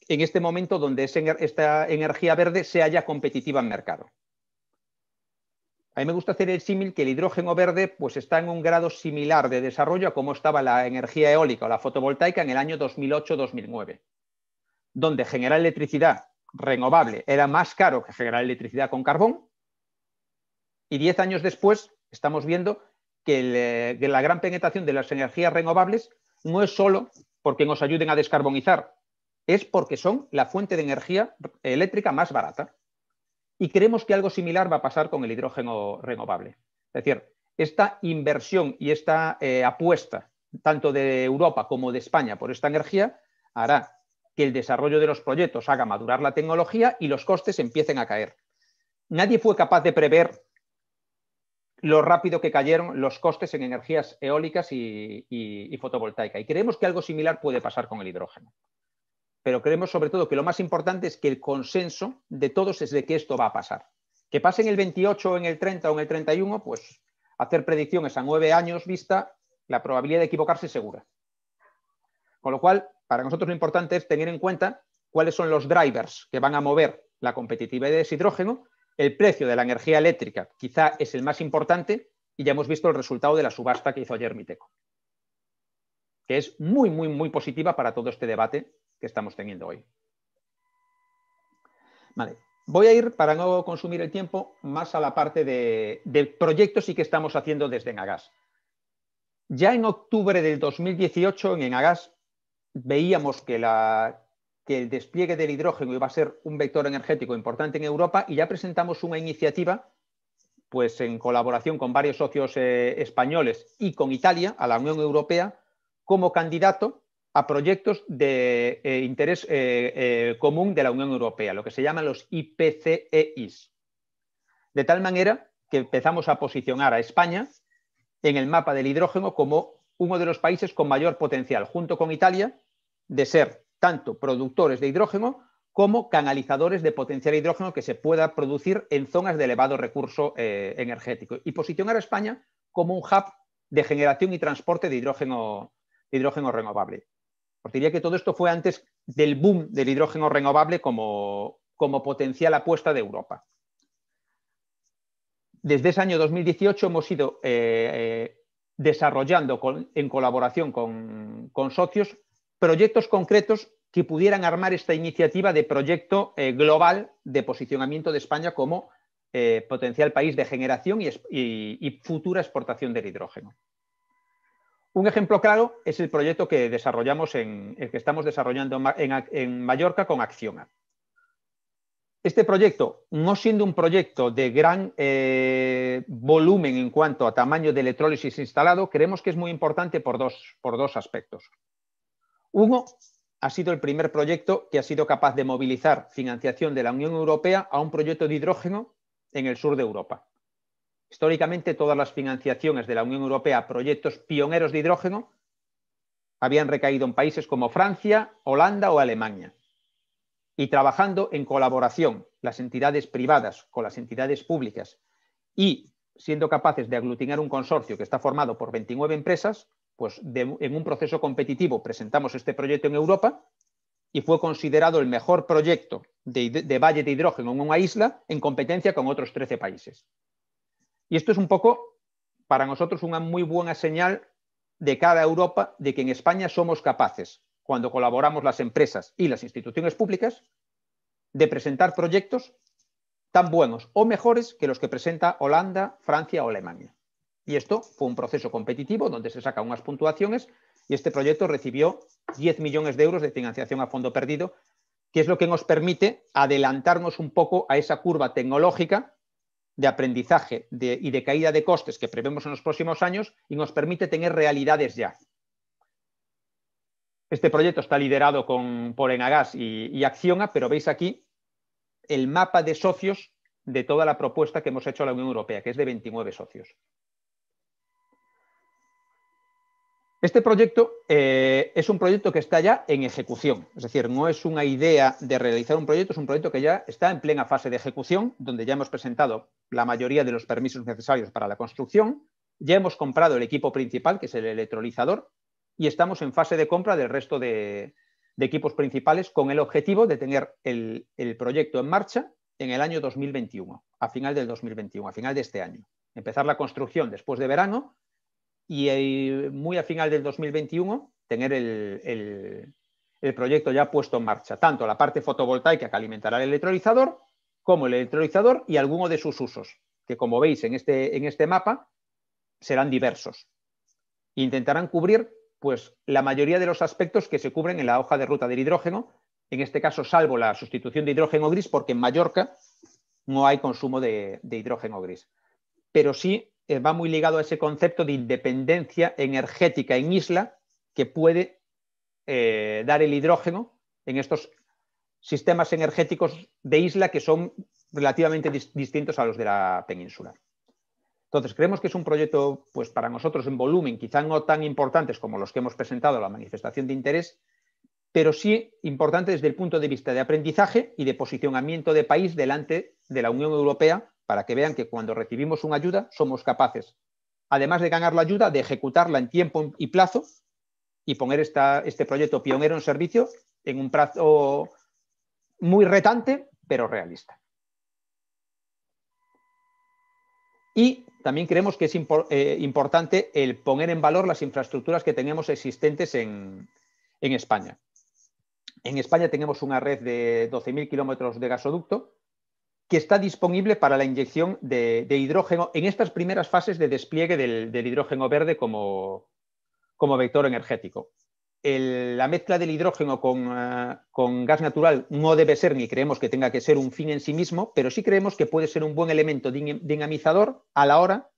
D: en este momento donde esta energía verde sea ya competitiva en mercado. A mí me gusta hacer el símil que el hidrógeno verde pues, está en un grado similar de desarrollo a como estaba la energía eólica o la fotovoltaica en el año 2008-2009, donde generar electricidad renovable era más caro que generar electricidad con carbón, y 10 años después estamos viendo que la gran penetración de las energías renovables no es solo porque nos ayuden a descarbonizar, es porque son la fuente de energía eléctrica más barata. Y creemos que algo similar va a pasar con el hidrógeno renovable. Es decir, esta inversión y esta apuesta, tanto de Europa como de España por esta energía, hará que el desarrollo de los proyectos haga madurar la tecnología y los costes empiecen a caer. Nadie fue capaz de prever lo rápido que cayeron los costes en energías eólicas y fotovoltaica. Y creemos que algo similar puede pasar con el hidrógeno. Pero creemos sobre todo que lo más importante es que el consenso de todos es de que esto va a pasar. Que pase en el 28, en el 30 o en el 31, pues hacer predicciones a 9 años vista, la probabilidad de equivocarse es segura. Con lo cual, para nosotros lo importante es tener en cuenta cuáles son los drivers que van a mover la competitividad de ese hidrógeno. El precio de la energía eléctrica quizá es el más importante, y ya hemos visto el resultado de la subasta que hizo ayer Miteco, que es muy, muy, muy positiva para todo este debate que estamos teniendo hoy. Vale. Voy a ir, para no consumir el tiempo, más a la parte de proyectos y que estamos haciendo desde Enagás. Ya en octubre del 2018 en Enagás veíamos que el despliegue del hidrógeno iba a ser un vector energético importante en Europa, y ya presentamos una iniciativa pues, en colaboración con varios socios españoles y con Italia a la Unión Europea como candidato a proyectos de interés común de la Unión Europea, lo que se llaman los IPCEIs. De tal manera que empezamos a posicionar a España en el mapa del hidrógeno como uno de los países con mayor potencial, junto con Italia, de ser tanto productores de hidrógeno como canalizadores de potencial hidrógeno que se pueda producir en zonas de elevado recurso energético, y posicionar a España como un hub de generación y transporte de hidrógeno renovable. Os diría que todo esto fue antes del boom del hidrógeno renovable como potencial apuesta de Europa. Desde ese año 2018 hemos ido desarrollando en colaboración con socios proyectos concretos que pudieran armar esta iniciativa de proyecto global de posicionamiento de España como potencial país de generación y futura exportación del hidrógeno. Un ejemplo claro es el proyecto que estamos desarrollando en Mallorca con Acciona. Este proyecto, no siendo un proyecto de gran volumen en cuanto a tamaño de electrólisis instalado, creemos que es muy importante por dos aspectos. Uno, ha sido el primer proyecto que ha sido capaz de movilizar financiación de la Unión Europea a un proyecto de hidrógeno en el sur de Europa. Históricamente, todas las financiaciones de la Unión Europea a proyectos pioneros de hidrógeno habían recaído en países como Francia, Holanda o Alemania. Y trabajando en colaboración las entidades privadas con las entidades públicas y siendo capaces de aglutinar un consorcio que está formado por 29 empresas, pues en un proceso competitivo presentamos este proyecto en Europa y fue considerado el mejor proyecto de valle de hidrógeno en una isla en competencia con otros 13 países. Y esto es un poco, para nosotros, una muy buena señal de cara a Europa de que en España somos capaces, cuando colaboramos las empresas y las instituciones públicas, de presentar proyectos tan buenos o mejores que los que presenta Holanda, Francia o Alemania. Y esto fue un proceso competitivo donde se sacan unas puntuaciones y este proyecto recibió 10 millones de euros de financiación a fondo perdido, que es lo que nos permite adelantarnos un poco a esa curva tecnológica de aprendizaje y de caída de costes que prevemos en los próximos años y nos permite tener realidades ya. Este proyecto está liderado por Enagás y Acciona, pero veis aquí el mapa de socios de toda la propuesta que hemos hecho a la Unión Europea, que es de 29 socios. Este proyecto es un proyecto que está ya en ejecución, es decir, no es una idea de realizar un proyecto, es un proyecto que ya está en plena fase de ejecución, donde ya hemos presentado la mayoría de los permisos necesarios para la construcción, ya hemos comprado el equipo principal, que es el electrolizador, y estamos en fase de compra del resto de equipos principales con el objetivo de tener el proyecto en marcha en el año 2021, a final del 2021, a final de este año. Empezar la construcción después de verano y muy a final del 2021 tener el proyecto ya puesto en marcha, tanto la parte fotovoltaica que alimentará el electrolizador, como el electrolizador y alguno de sus usos, que como veis en este mapa serán diversos. Intentarán cubrir pues, la mayoría de los aspectos que se cubren en la hoja de ruta del hidrógeno, en este caso salvo la sustitución de hidrógeno gris, porque en Mallorca no hay consumo de hidrógeno gris. Pero sí va muy ligado a ese concepto de independencia energética en isla que puede dar el hidrógeno en estos sistemas energéticos de isla que son relativamente distintos a los de la península. Entonces, creemos que es un proyecto, pues para nosotros en volumen, quizá no tan importantes como los que hemos presentado en la manifestación de interés, pero sí importante desde el punto de vista de aprendizaje y de posicionamiento de país delante de la Unión Europea, para que vean que cuando recibimos una ayuda somos capaces, además de ganar la ayuda, de ejecutarla en tiempo y plazo y poner este proyecto pionero en servicio en un plazo muy retante, pero realista. Y también creemos que es importante el poner en valor las infraestructuras que tenemos existentes en España. En España tenemos una red de 12.000 kilómetros de gasoducto que está disponible para la inyección de hidrógeno en estas primeras fases de despliegue del hidrógeno verde como vector energético. La mezcla del hidrógeno con gas natural no debe ser ni creemos que tenga que ser un fin en sí mismo, pero sí creemos que puede ser un buen elemento dinamizador a la hora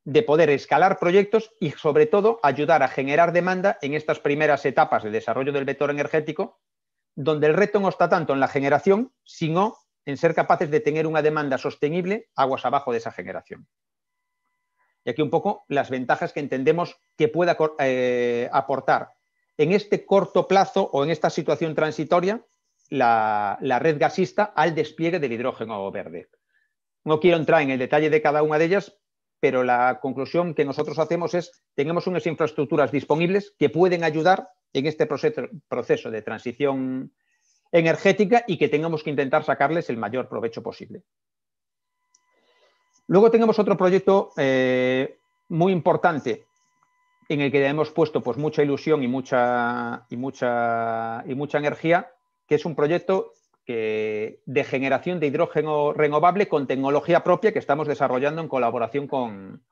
D: de poder escalar proyectos y, sobre todo, ayudar a generar demanda en estas primeras etapas de desarrollo del vector energético, donde el reto no está tanto en la generación, sino en ser capaces de tener una demanda sostenible aguas abajo de esa generación. Y aquí un poco las ventajas que entendemos que pueda aportar en este corto plazo o en esta situación transitoria la red gasista al despliegue del hidrógeno verde. No quiero entrar en el detalle de cada una de ellas, pero la conclusión que nosotros hacemos es tenemos unas infraestructuras disponibles que pueden ayudar en este proceso de transición energética y que tengamos que intentar sacarles el mayor provecho posible. Luego tenemos otro proyecto muy importante en el que hemos puesto pues, mucha ilusión y mucha energía, que es un proyecto de generación de hidrógeno renovable con tecnología propia que estamos desarrollando en colaboración con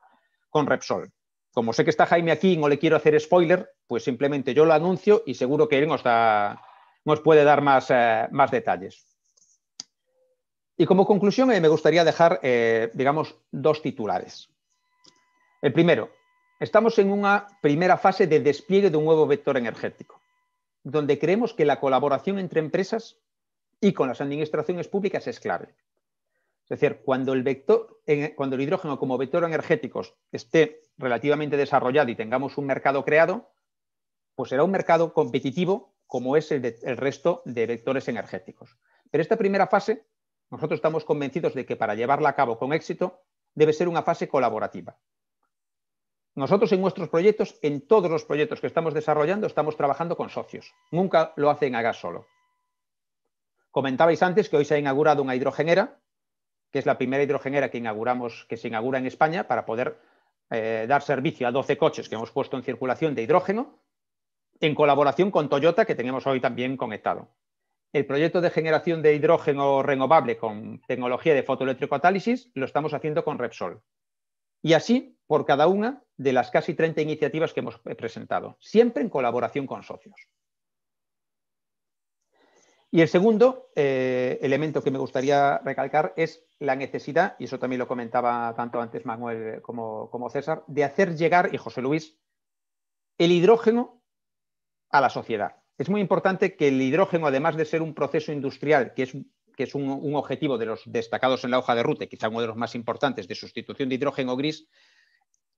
D: Repsol. Como sé que está Jaime aquí y no le quiero hacer spoiler, pues simplemente yo lo anuncio y seguro que él nos puede dar más detalles. Y como conclusión me gustaría dejar, digamos, dos titulares. El primero, estamos en una primera fase de despliegue de un nuevo vector energético, donde creemos que la colaboración entre empresas y con las administraciones públicas es clave. Es decir, cuando el hidrógeno como vector energético esté relativamente desarrollado y tengamos un mercado creado, pues será un mercado competitivo como es el resto de vectores energéticos. Pero esta primera fase, nosotros estamos convencidos de que para llevarla a cabo con éxito debe ser una fase colaborativa. Nosotros en nuestros proyectos, en todos los proyectos que estamos desarrollando, estamos trabajando con socios. Nunca lo hacen a gas solo. Comentabais antes que hoy se ha inaugurado una hidrogenera, que es la primera hidrogenera que se inaugura en España para poder dar servicio a 12 coches que hemos puesto en circulación de hidrógeno, en colaboración con Toyota, que tenemos hoy también conectado. El proyecto de generación de hidrógeno renovable con tecnología de fotoelectrocatálisis lo estamos haciendo con Repsol. Y así por cada una de las casi 30 iniciativas que hemos presentado, siempre en colaboración con socios. Y el segundo elemento que me gustaría recalcar es la necesidad, y eso también lo comentaba tanto antes Manuel como César, de hacer llegar, y José Luis, el hidrógeno a la sociedad. Es muy importante que el hidrógeno, además de ser un proceso industrial, que es un objetivo de los destacados en la hoja de ruta, quizá uno de los más importantes de sustitución de hidrógeno gris,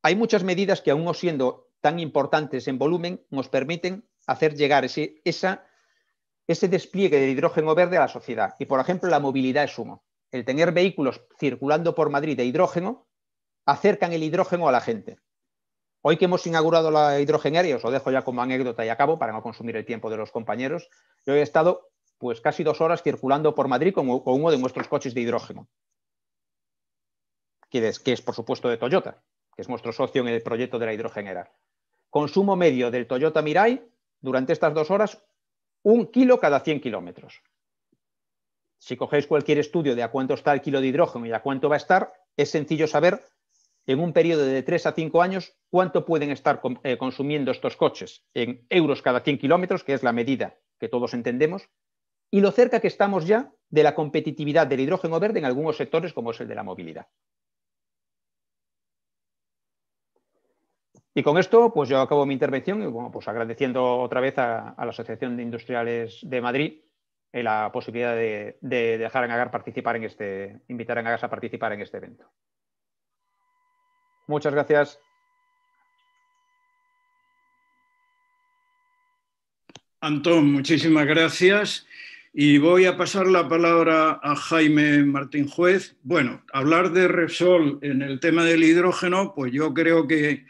D: hay muchas medidas que, aún no siendo tan importantes en volumen, nos permiten hacer llegar ese despliegue de hidrógeno verde a la sociedad. Y, por ejemplo, la movilidad es uno. El tener vehículos circulando por Madrid de hidrógeno acercan el hidrógeno a la gente. Hoy que hemos inaugurado la hidrogenera, y os lo dejo ya como anécdota y acabo para no consumir el tiempo de los compañeros, yo he estado pues casi 2 horas circulando por Madrid con uno de nuestros coches de hidrógeno, que es por supuesto de Toyota, que es nuestro socio en el proyecto de la hidrogenera. Consumo medio del Toyota Mirai durante estas 2 horas, 1 kilo cada 100 kilómetros. Si cogéis cualquier estudio de a cuánto está el kilo de hidrógeno y a cuánto va a estar, es sencillo saber en un periodo de 3 a 5 años cuánto pueden estar consumiendo estos coches en euros cada 100 kilómetros, que es la medida que todos entendemos, y lo cerca que estamos ya de la competitividad del hidrógeno verde en algunos sectores como es el de la movilidad. Y con esto, pues yo acabo mi intervención y bueno, pues agradeciendo otra vez a la Asociación de Industriales de Madrid la posibilidad de dejar a Agar participar invitar a Agas a participar en este evento. Muchas gracias.
C: Antón, muchísimas gracias. Y voy a pasar la palabra a Jaime Martín Juez. Bueno, hablar de Repsol en el tema del hidrógeno, pues yo creo que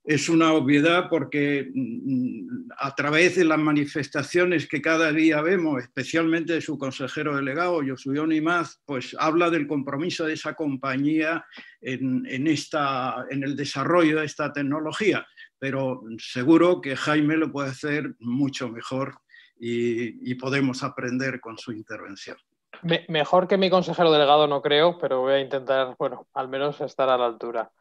C: es una obviedad porque a través de las manifestaciones que cada día vemos, especialmente de su consejero delegado, Yosuyo Imaz, pues habla del compromiso de esa compañía en el desarrollo de esta tecnología. Pero seguro que Jaime lo puede hacer mucho mejor y podemos aprender con su intervención.
E: Mejor que mi consejero delegado no creo, pero voy a intentar, bueno, al menos estar a la altura.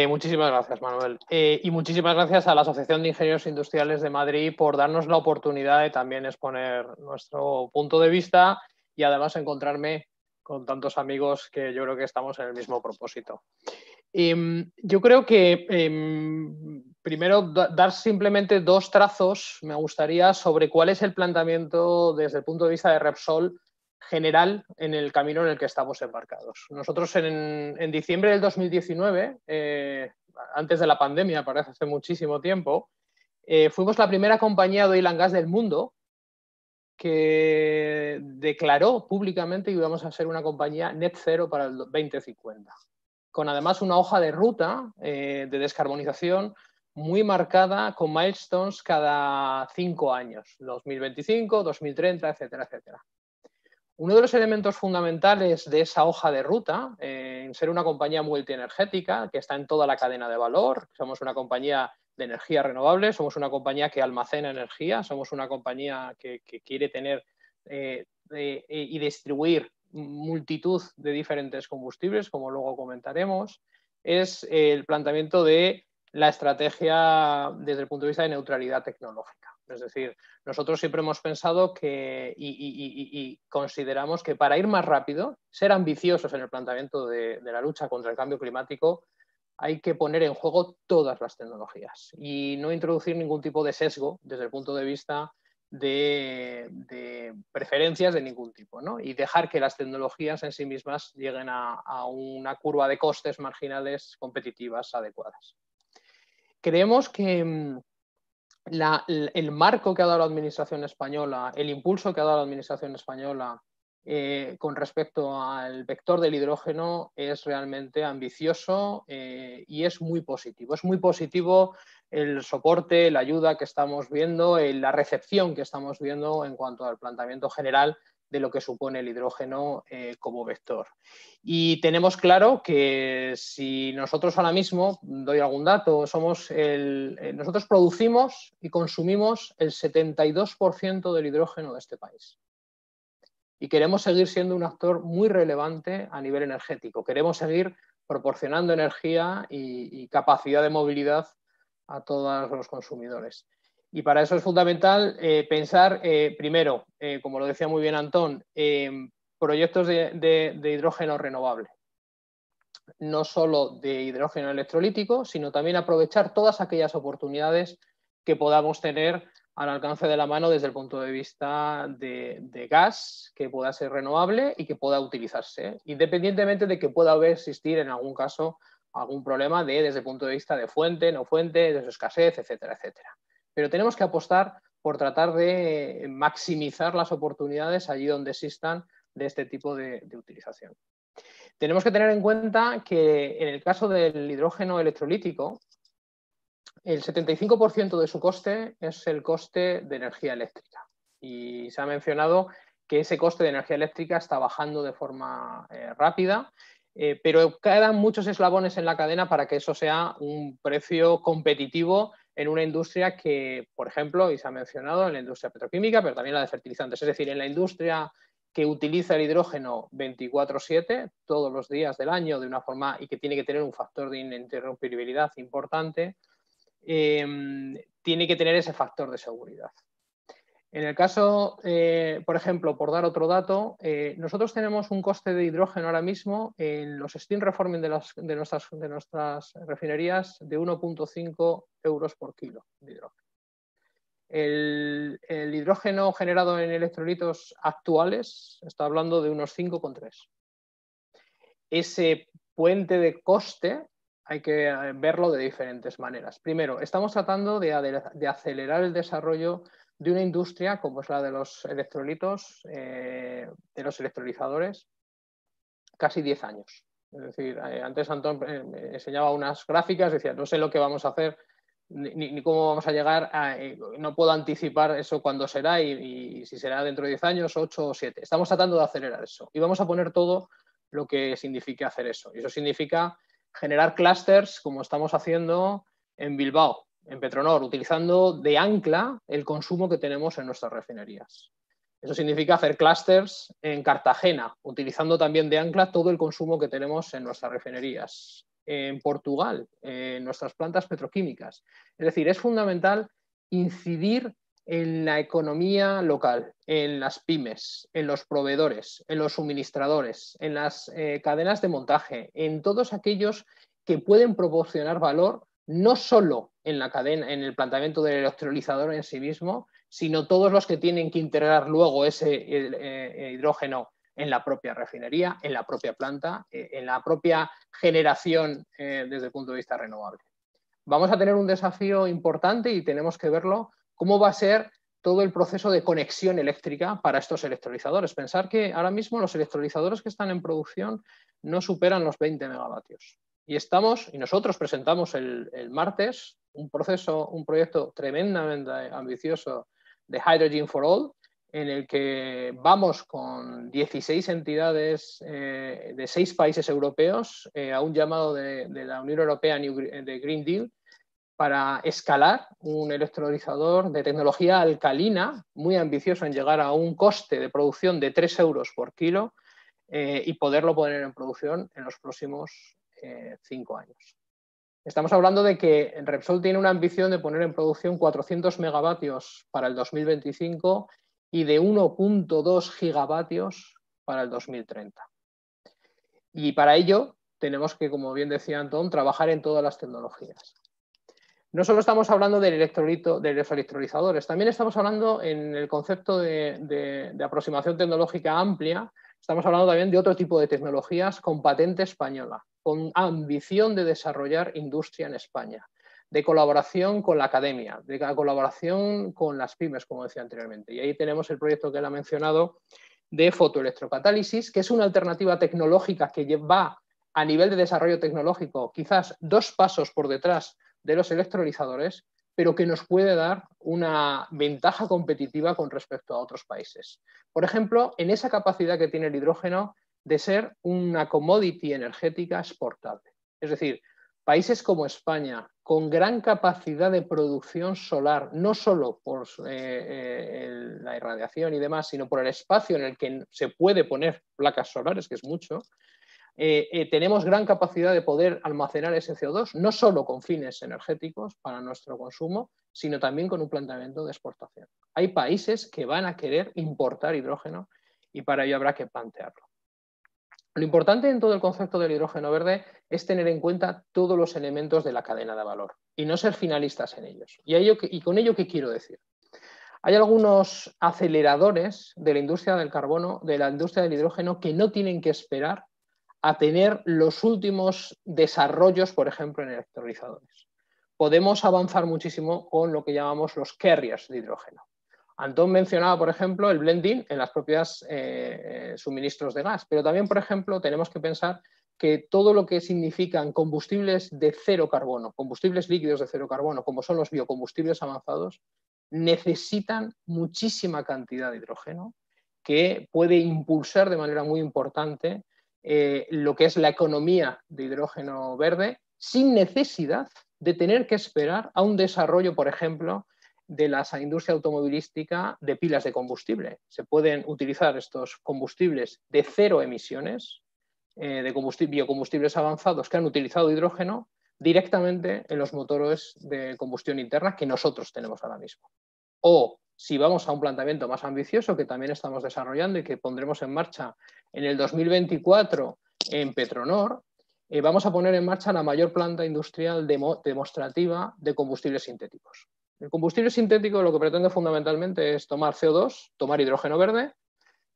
E: Muchísimas gracias, Manuel. Y muchísimas gracias a la Asociación de Ingenieros Industriales de Madrid por darnos la oportunidad de también exponer nuestro punto de vista y además encontrarme con tantos amigos que yo creo que estamos en el mismo propósito. Yo creo que primero dar simplemente 2 trazos, me gustaría, sobre cuál es el planteamiento desde el punto de vista de Repsol general en el camino en el que estamos embarcados. Nosotros en diciembre del 2019, antes de la pandemia, parece hace muchísimo tiempo, fuimos la primera compañía de oil and gas del mundo que declaró públicamente que íbamos a ser una compañía net cero para el 2050, con además una hoja de ruta de descarbonización muy marcada, con milestones cada 5 años, 2025, 2030, etcétera, etcétera. Uno de los elementos fundamentales de esa hoja de ruta, en en ser una compañía multienergética que está en toda la cadena de valor. Somos una compañía de energía renovable, somos una compañía que almacena energía, somos una compañía que quiere tener y distribuir multitud de diferentes combustibles, como luego comentaremos. Es el planteamiento de la estrategia desde el punto de vista de neutralidad tecnológica. Es decir, nosotros siempre hemos pensado que y consideramos que para ir más rápido, ser ambiciosos en el planteamiento de la lucha contra el cambio climático, hay que poner en juego todas las tecnologías y no introducir ningún tipo de sesgo desde el punto de vista de preferencias de ningún tipo, ¿no? Y dejar que las tecnologías en sí mismas lleguen a una curva de costes marginales competitivas adecuadas. Creemos que el marco que ha dado la Administración española, el impulso que ha dado la Administración española con respecto al vector del hidrógeno es realmente ambicioso y es muy positivo. Es muy positivo el soporte, la ayuda que estamos viendo, la recepción que estamos viendo en cuanto al planteamiento general de lo que supone el hidrógeno como vector. Y tenemos claro que si nosotros ahora mismo, doy algún dato, nosotros producimos y consumimos el 72% del hidrógeno de este país. Y queremos seguir siendo un actor muy relevante a nivel energético. Queremos seguir proporcionando energía y capacidad de movilidad a todos los consumidores. Y para eso es fundamental pensar, primero, como lo decía muy bien Antón, proyectos de hidrógeno renovable. No solo de hidrógeno electrolítico, sino también aprovechar todas aquellas oportunidades que podamos tener al alcance de la mano desde el punto de vista de gas, que pueda ser renovable y que pueda utilizarse, independientemente de que pueda existir en algún caso algún problema desde el punto de vista de fuente, no fuente, de su escasez, etcétera, etcétera. Pero tenemos que apostar por tratar de maximizar las oportunidades allí donde existan de este tipo de utilización. Tenemos que tener en cuenta que en el caso del hidrógeno electrolítico, el 75% de su coste es el coste de energía eléctrica. Y se ha mencionado que ese coste de energía eléctrica está bajando de forma rápida, pero quedan muchos eslabones en la cadena para que eso sea un precio competitivo en una industria que, por ejemplo, y se ha mencionado, en la industria petroquímica, pero también la de fertilizantes. Es decir, en la industria que utiliza el hidrógeno 24/7, todos los días del año, de una forma y que tiene que tener un factor de ininterrumpibilidad importante, tiene que tener ese factor de seguridad. En el caso, por ejemplo, por dar otro dato, nosotros tenemos un coste de hidrógeno ahora mismo en los steam reforming de nuestras refinerías de 1,5 euros por kilo de hidrógeno. El hidrógeno generado en electrolitos actuales está hablando de unos 5,3. Ese puente de coste hay que verlo de diferentes maneras. Primero, estamos tratando de acelerar el desarrollo de una industria como es la de los electrolitos, de los electrolizadores, casi 10 años. Es decir, antes Antón me enseñaba unas gráficas, decía, no sé lo que vamos a hacer, ni cómo vamos a llegar, no puedo anticipar eso cuándo será y si será dentro de 10 años, 8 o 7. Estamos tratando de acelerar eso y vamos a poner todo lo que signifique hacer eso. Y eso significa generar clústeres como estamos haciendo en Bilbao, en Petronor, utilizando de ancla el consumo que tenemos en nuestras refinerías. Eso significa hacer clústeres en Cartagena, utilizando también de ancla todo el consumo que tenemos en nuestras refinerías. En Portugal, en nuestras plantas petroquímicas. Es decir, es fundamental incidir en la economía local, en las pymes, en los proveedores, en los suministradores, en las cadenas de montaje, en todos aquellos que pueden proporcionar valor, no solo en la cadena, en el planteamiento del electrolizador en sí mismo, sino todos los que tienen que integrar luego ese hidrógeno en la propia refinería, en la propia planta, en la propia generación desde el punto de vista renovable. Vamos a tener un desafío importante y tenemos que verlo, cómo va a ser todo el proceso de conexión eléctrica para estos electrolizadores. Pensar que ahora mismo los electrolizadores que están en producción no superan los 20 megavatios. Y nosotros presentamos el martes un proyecto tremendamente ambicioso de Hydrogen for All, en el que vamos con 16 entidades de 6 países europeos a un llamado de la Unión Europea de Green Deal para escalar un electrolizador de tecnología alcalina muy ambicioso en llegar a un coste de producción de 3 euros por kilo y poderlo poner en producción en los próximos 5 años. Estamos hablando de que Repsol tiene una ambición de poner en producción 400 megavatios para el 2025 y de 1,2 gigavatios para el 2030. Y para ello tenemos que, como bien decía Antón, trabajar en todas las tecnologías. No solo estamos hablando de los electrolizadores, también estamos hablando en el concepto de aproximación tecnológica amplia, estamos hablando también de otro tipo de tecnologías con patente española, con ambición de desarrollar industria en España, de colaboración con la academia, de colaboración con las pymes, como decía anteriormente. Y ahí tenemos el proyecto que él ha mencionado de fotoelectrocatálisis, que es una alternativa tecnológica que va a nivel de desarrollo tecnológico quizás 2 pasos por detrás de los electrolizadores, pero que nos puede dar una ventaja competitiva con respecto a otros países. Por ejemplo, en esa capacidad que tiene el hidrógeno de ser una commodity energética exportable. Es decir, países como España, con gran capacidad de producción solar, no solo por la irradiación y demás, sino por el espacio en el que se puede poner placas solares, que es mucho, tenemos gran capacidad de poder almacenar ese CO2, no solo con fines energéticos para nuestro consumo, sino también con un planteamiento de exportación. Hay países que van a querer importar hidrógeno y para ello habrá que plantearlo. Lo importante en todo el concepto del hidrógeno verde es tener en cuenta todos los elementos de la cadena de valor y no ser finalistas en ellos. Y con ello, ¿qué quiero decir? Hay algunos aceleradores de la industria del carbono, de la industria del hidrógeno, que no tienen que esperar a tener los últimos desarrollos, por ejemplo, en electrolizadores. Podemos avanzar muchísimo con lo que llamamos los carriers de hidrógeno. Antón mencionaba, por ejemplo, el blending en las propias suministros de gas, pero también, por ejemplo, tenemos que pensar que todo lo que significan combustibles de 0 carbono, combustibles líquidos de 0 carbono, como son los biocombustibles avanzados, necesitan muchísima cantidad de hidrógeno que puede impulsar de manera muy importante lo que es la economía de hidrógeno verde sin necesidad de tener que esperar a un desarrollo, por ejemplo, de la industria automovilística de pilas de combustible. Se pueden utilizar estos combustibles de 0 emisiones, de biocombustibles avanzados que han utilizado hidrógeno directamente en los motores de combustión interna que nosotros tenemos ahora mismo. O si vamos a un planteamiento más ambicioso que también estamos desarrollando y que pondremos en marcha en el 2024 en Petronor, vamos a poner en marcha la mayor planta industrial demostrativa de combustibles sintéticos. El combustible sintético lo que pretende fundamentalmente es tomar CO2, tomar hidrógeno verde,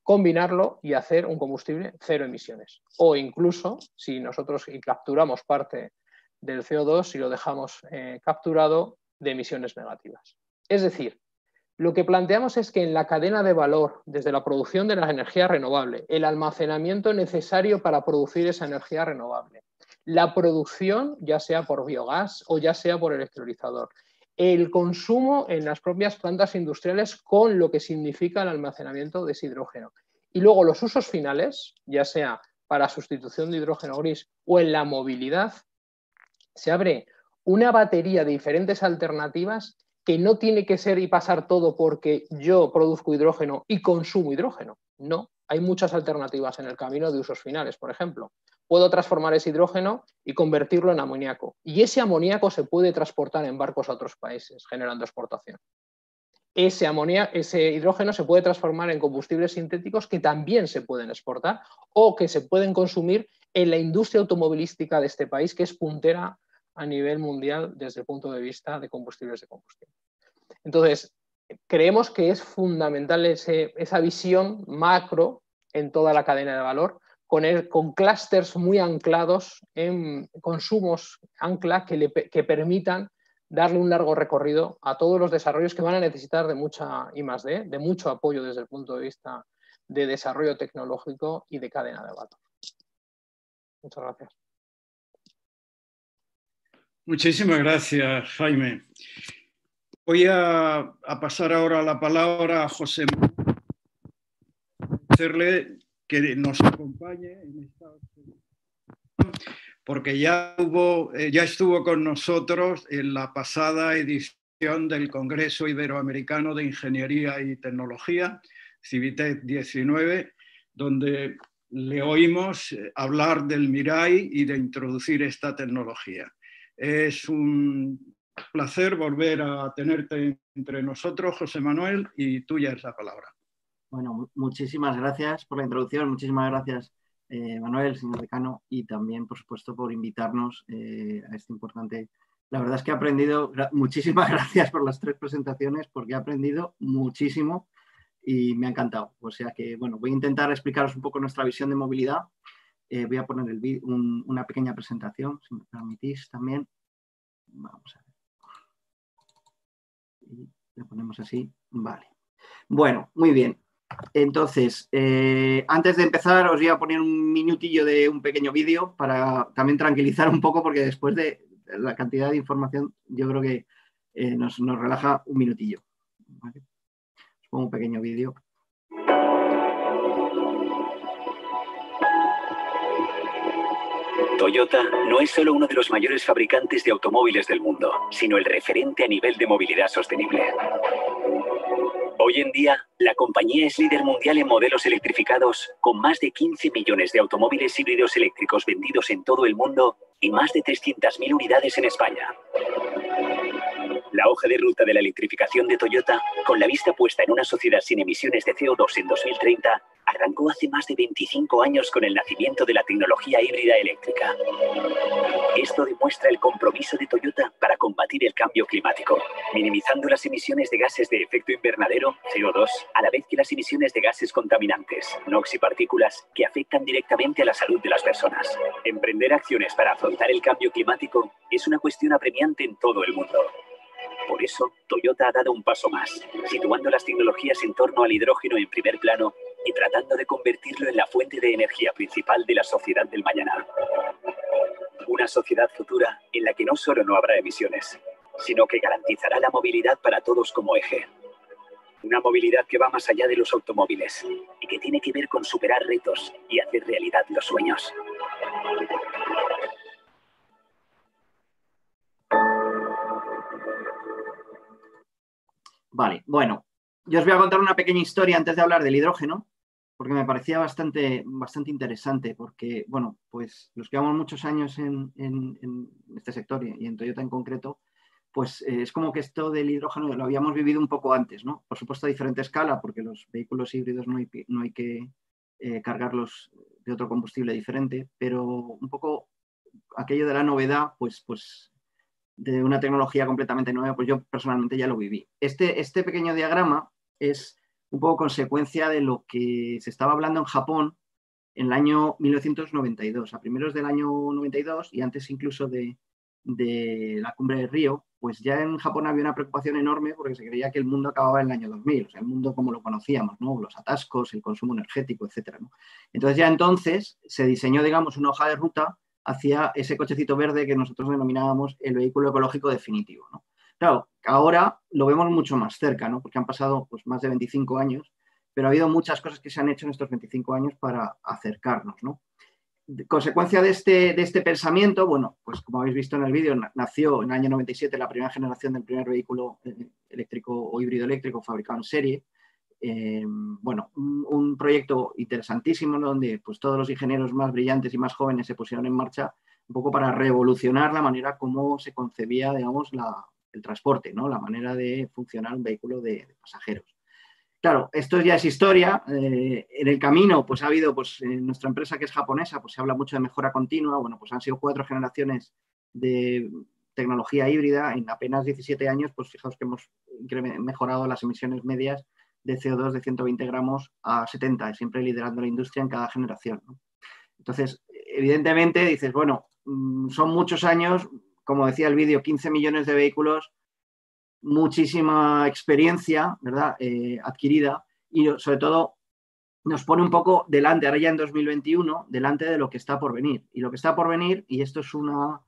E: combinarlo y hacer un combustible 0 emisiones. O incluso, si nosotros capturamos parte del CO2 y lo dejamos capturado, de emisiones negativas. Es decir, lo que planteamos es que en la cadena de valor, desde la producción de la energía renovable, el almacenamiento necesario para producir esa energía renovable, la producción, ya sea por biogás o ya sea por electrolizador, el consumo en las propias plantas industriales con lo que significa el almacenamiento de ese hidrógeno. Y luego los usos finales, ya sea para sustitución de hidrógeno gris o en la movilidad, se abre una batería de diferentes alternativas que no tiene que ser y pasar todo porque yo produzco hidrógeno y consumo hidrógeno. No, hay muchas alternativas en el camino de usos finales. Por ejemplo, puedo transformar ese hidrógeno y convertirlo en amoníaco. Y ese amoníaco se puede transportar en barcos a otros países, generando exportación. Ese hidrógeno se puede transformar en combustibles sintéticos que también se pueden exportar o que se pueden consumir en la industria automovilística de este país, que es puntera a nivel mundial desde el punto de vista de combustibles de combustión. Entonces, creemos que es fundamental esa visión macro en toda la cadena de valor, con clústeres muy anclados en consumos ancla que permitan darle un largo recorrido a todos los desarrollos que van a necesitar de mucha I+D, de mucho apoyo desde el punto de vista de desarrollo tecnológico y de cadena de valor. Muchas gracias.
C: Muchísimas gracias, Jaime. Voy a pasar ahora la palabra a José agradecerle que nos acompañe en esta porque ya estuvo con nosotros en la pasada edición del Congreso Iberoamericano de Ingeniería y Tecnología, Civitec 19, donde le oímos hablar del Mirai y de introducir esta tecnología. Es un placer volver a tenerte entre nosotros, José Manuel, y tuya es la palabra.
F: Bueno, muchísimas gracias por la introducción, muchísimas gracias Manuel, señor decano, y también, por supuesto, por invitarnos a este importante. La verdad es que he aprendido, muchísimas gracias por las 3 presentaciones, porque he aprendido muchísimo y me ha encantado. O sea que, bueno, voy a intentar explicaros un poco nuestra visión de movilidad. Voy a poner una pequeña presentación, si me permitís también. Vamos a ver. Y lo ponemos así. Vale. Bueno, muy bien. Entonces, antes de empezar os voy a poner un minutillo de un pequeño vídeo para también tranquilizar un poco, porque después de la cantidad de información yo creo que nos relaja un minutillo. ¿Vale? Os pongo un pequeño vídeo.
G: Toyota no es solo uno de los mayores fabricantes de automóviles del mundo, sino el referente a nivel de movilidad sostenible. Hoy en día, la compañía es líder mundial en modelos electrificados, con más de 15 millones de automóviles híbridos eléctricos vendidos en todo el mundo y más de 300.000 unidades en España. La hoja de ruta de la electrificación de Toyota, con la vista puesta en una sociedad sin emisiones de CO2 en 2030, arrancó hace más de 25 años con el nacimiento de la tecnología híbrida eléctrica. Esto demuestra el compromiso de Toyota para combatir el cambio climático, minimizando las emisiones de gases de efecto invernadero, CO2, a la vez que las emisiones de gases contaminantes, NOx y partículas, que afectan directamente a la salud de las personas. Emprender acciones para afrontar el cambio climático es una cuestión apremiante en todo el mundo. Por eso, Toyota ha dado un paso más, situando las tecnologías en torno al hidrógeno en primer plano y tratando de convertirlo en la fuente de energía principal de la sociedad del mañana. Una sociedad futura en la que no solo no habrá emisiones, sino que garantizará la movilidad para todos como eje. Una movilidad que va más allá de los automóviles y que tiene que ver con superar retos y hacer realidad los sueños.
F: Vale, bueno, yo os voy a contar una pequeña historia antes de hablar del hidrógeno, porque me parecía bastante interesante, porque, bueno, pues los que llevamos muchos años en este sector y en Toyota en concreto, pues es como que esto del hidrógeno lo habíamos vivido un poco antes, ¿no? Por supuesto a diferente escala, porque los vehículos híbridos no hay que cargarlos de otro combustible diferente, pero un poco aquello de la novedad, pues de una tecnología completamente nueva, pues yo personalmente ya lo viví. Este pequeño diagrama es un poco consecuencia de lo que se estaba hablando en Japón en el año 1992, a primeros del año 92 y antes incluso de la cumbre de Río, pues ya en Japón había una preocupación enorme porque se creía que el mundo acababa en el año 2000, o sea, el mundo como lo conocíamos, ¿no? Los atascos, el consumo energético, etcétera, ¿no? Entonces ya entonces se diseñó, digamos, una hoja de ruta hacia ese cochecito verde que nosotros denominábamos el vehículo ecológico definitivo, ¿no? Claro, ahora lo vemos mucho más cerca, ¿no? Porque han pasado pues, más de 25 años, pero ha habido muchas cosas que se han hecho en estos 25 años para acercarnos, ¿no? Consecuencia de este pensamiento, bueno, pues como habéis visto en el vídeo, nació en el año 97 la primera generación del primer vehículo eléctrico o híbrido eléctrico fabricado en serie. Bueno, un proyecto interesantísimo, ¿no? Donde pues, todos los ingenieros más brillantes y más jóvenes se pusieron en marcha un poco para revolucionar la manera como se concebía, digamos, el transporte, ¿no? La manera de funcionar un vehículo de pasajeros. Claro, esto ya es historia. En el camino, pues ha habido, pues en nuestra empresa que es japonesa, pues se habla mucho de mejora continua. Bueno, pues han sido 4 generaciones de tecnología híbrida. En apenas 17 años, pues fijaos que hemos mejorado las emisiones medias de CO2 de 120 gramos a 70, siempre liderando la industria en cada generación, ¿no? Entonces, evidentemente dices, bueno, son muchos años, como decía el vídeo, 15 millones de vehículos, muchísima experiencia, ¿verdad? Adquirida y sobre todo nos pone un poco delante, ahora ya en 2021, delante de lo que está por venir. Y lo que está por venir, y esto es una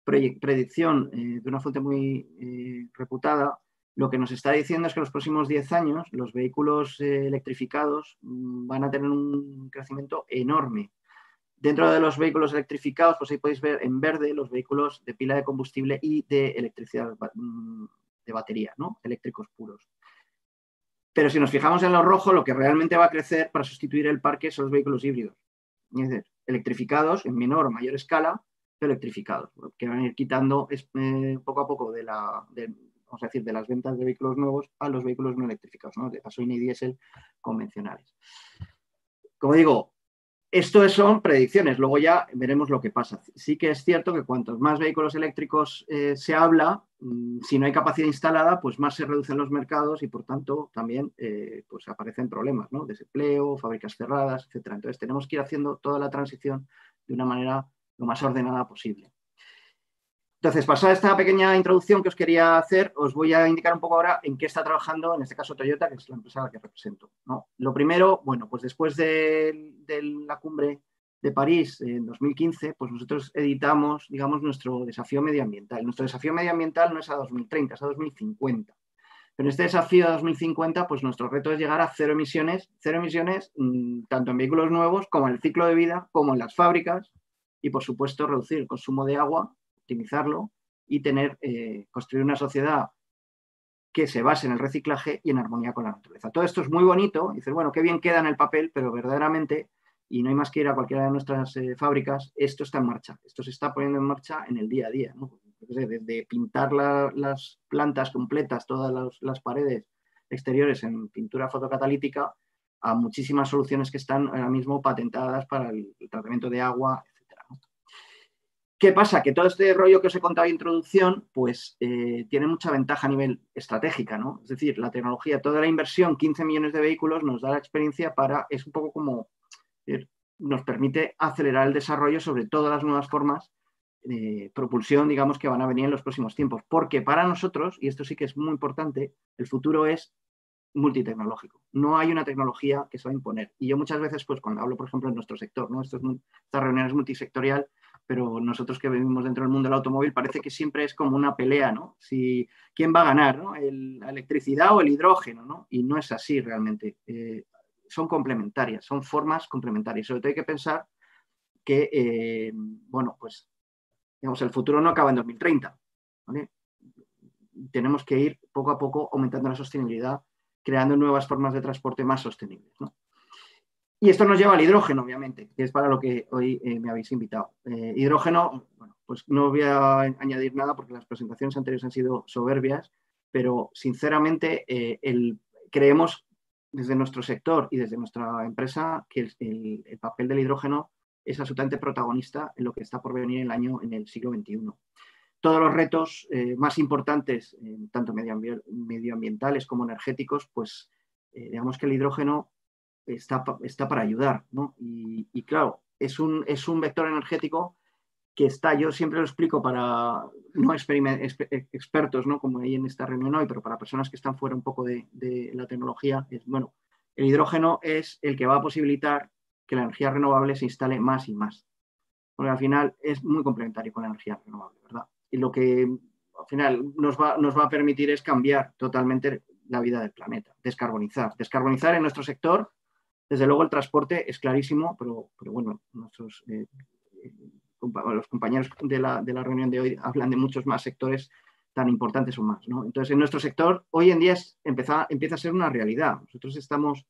F: predicción de una fuente muy reputada, lo que nos está diciendo es que en los próximos 10 años los vehículos electrificados van a tener un crecimiento enorme. Dentro de los vehículos electrificados, pues ahí podéis ver en verde los vehículos de pila de combustible y de electricidad de batería, ¿no? Eléctricos puros. Pero si nos fijamos en lo rojo, lo que realmente va a crecer para sustituir el parque son los vehículos híbridos. Es decir, electrificados en menor o mayor escala, pero electrificados, que van a ir quitando poco a poco de las ventas de vehículos nuevos a los vehículos no electrificados, ¿no? De gasolina y diésel convencionales. Como digo, esto son predicciones, luego ya veremos lo que pasa. Sí que es cierto que cuantos más vehículos eléctricos se habla, si no hay capacidad instalada, pues más se reducen los mercados y por tanto también pues aparecen problemas, ¿no? Desempleo, fábricas cerradas, etc. Entonces tenemos que ir haciendo toda la transición de una manera lo más ordenada posible. Entonces, pasada esta pequeña introducción que os quería hacer, os voy a indicar un poco ahora en qué está trabajando, en este caso Toyota, que es la empresa a la que represento, ¿no? Lo primero, bueno, pues después de la cumbre de París en 2015, pues nosotros editamos, digamos, nuestro desafío medioambiental. Nuestro desafío medioambiental no es a 2030, es a 2050. Pero en este desafío a 2050, pues nuestro reto es llegar a cero emisiones tanto en vehículos nuevos como en el ciclo de vida, como en las fábricas y, por supuesto, reducir el consumo de agua, optimizarlo y construir una sociedad que se base en el reciclaje y en armonía con la naturaleza. Todo esto es muy bonito, dices, bueno, qué bien queda en el papel, pero verdaderamente, y no hay más que ir a cualquiera de nuestras fábricas, esto está en marcha, esto se está poniendo en marcha en el día a día, ¿no? Desde pintar las plantas completas, todas las paredes exteriores en pintura fotocatalítica, a muchísimas soluciones que están ahora mismo patentadas para el tratamiento de agua, etc. ¿Qué pasa? Que todo este rollo que os he contado de introducción, pues tiene mucha ventaja a nivel estratégica, ¿no? Es decir, la tecnología, toda la inversión, 15 millones de vehículos, nos da la experiencia es un poco como, nos permite acelerar el desarrollo sobre todas las nuevas formas de propulsión, digamos, que van a venir en los próximos tiempos. Porque para nosotros, y esto sí que es muy importante, el futuro es multitecnológico. No hay una tecnología que se va a imponer. Y yo muchas veces, pues cuando hablo, por ejemplo, en nuestro sector, ¿no? Esta reunión es multisectorial, pero nosotros que vivimos dentro del mundo del automóvil parece que siempre es como una pelea, ¿no? ¿Quién va a ganar, ¿no? La electricidad o el hidrógeno, ¿no? Y no es así realmente. Son complementarias, son formas complementarias. Sobre todo hay que pensar que, bueno, pues, digamos, el futuro no acaba en 2030, ¿vale? Tenemos que ir poco a poco aumentando la sostenibilidad, creando nuevas formas de transporte más sostenibles, ¿no? Y esto nos lleva al hidrógeno, obviamente, que es para lo que hoy me habéis invitado. Hidrógeno, bueno, pues no voy a añadir nada porque las presentaciones anteriores han sido soberbias, pero sinceramente creemos desde nuestro sector y desde nuestra empresa que el papel del hidrógeno es absolutamente protagonista en lo que está por venir en el siglo XXI. Todos los retos más importantes, tanto medioambientales como energéticos, pues digamos que el hidrógeno está para ayudar, ¿no? Y claro, es un vector energético que yo siempre lo explico para no expertos, ¿no? Como hay en esta reunión hoy, pero para personas que están fuera un poco de la tecnología, bueno, el hidrógeno es el que va a posibilitar que la energía renovable se instale más y más. Porque al final es muy complementario con la energía renovable, ¿verdad? Y lo que al final nos va a permitir es cambiar totalmente la vida del planeta, descarbonizar. Descarbonizar en nuestro sector, desde luego el transporte es clarísimo, pero bueno, los compañeros de la reunión de hoy hablan de muchos más sectores tan importantes o más, ¿no? Entonces, en nuestro sector, hoy en día empieza a ser una realidad. Nosotros estamos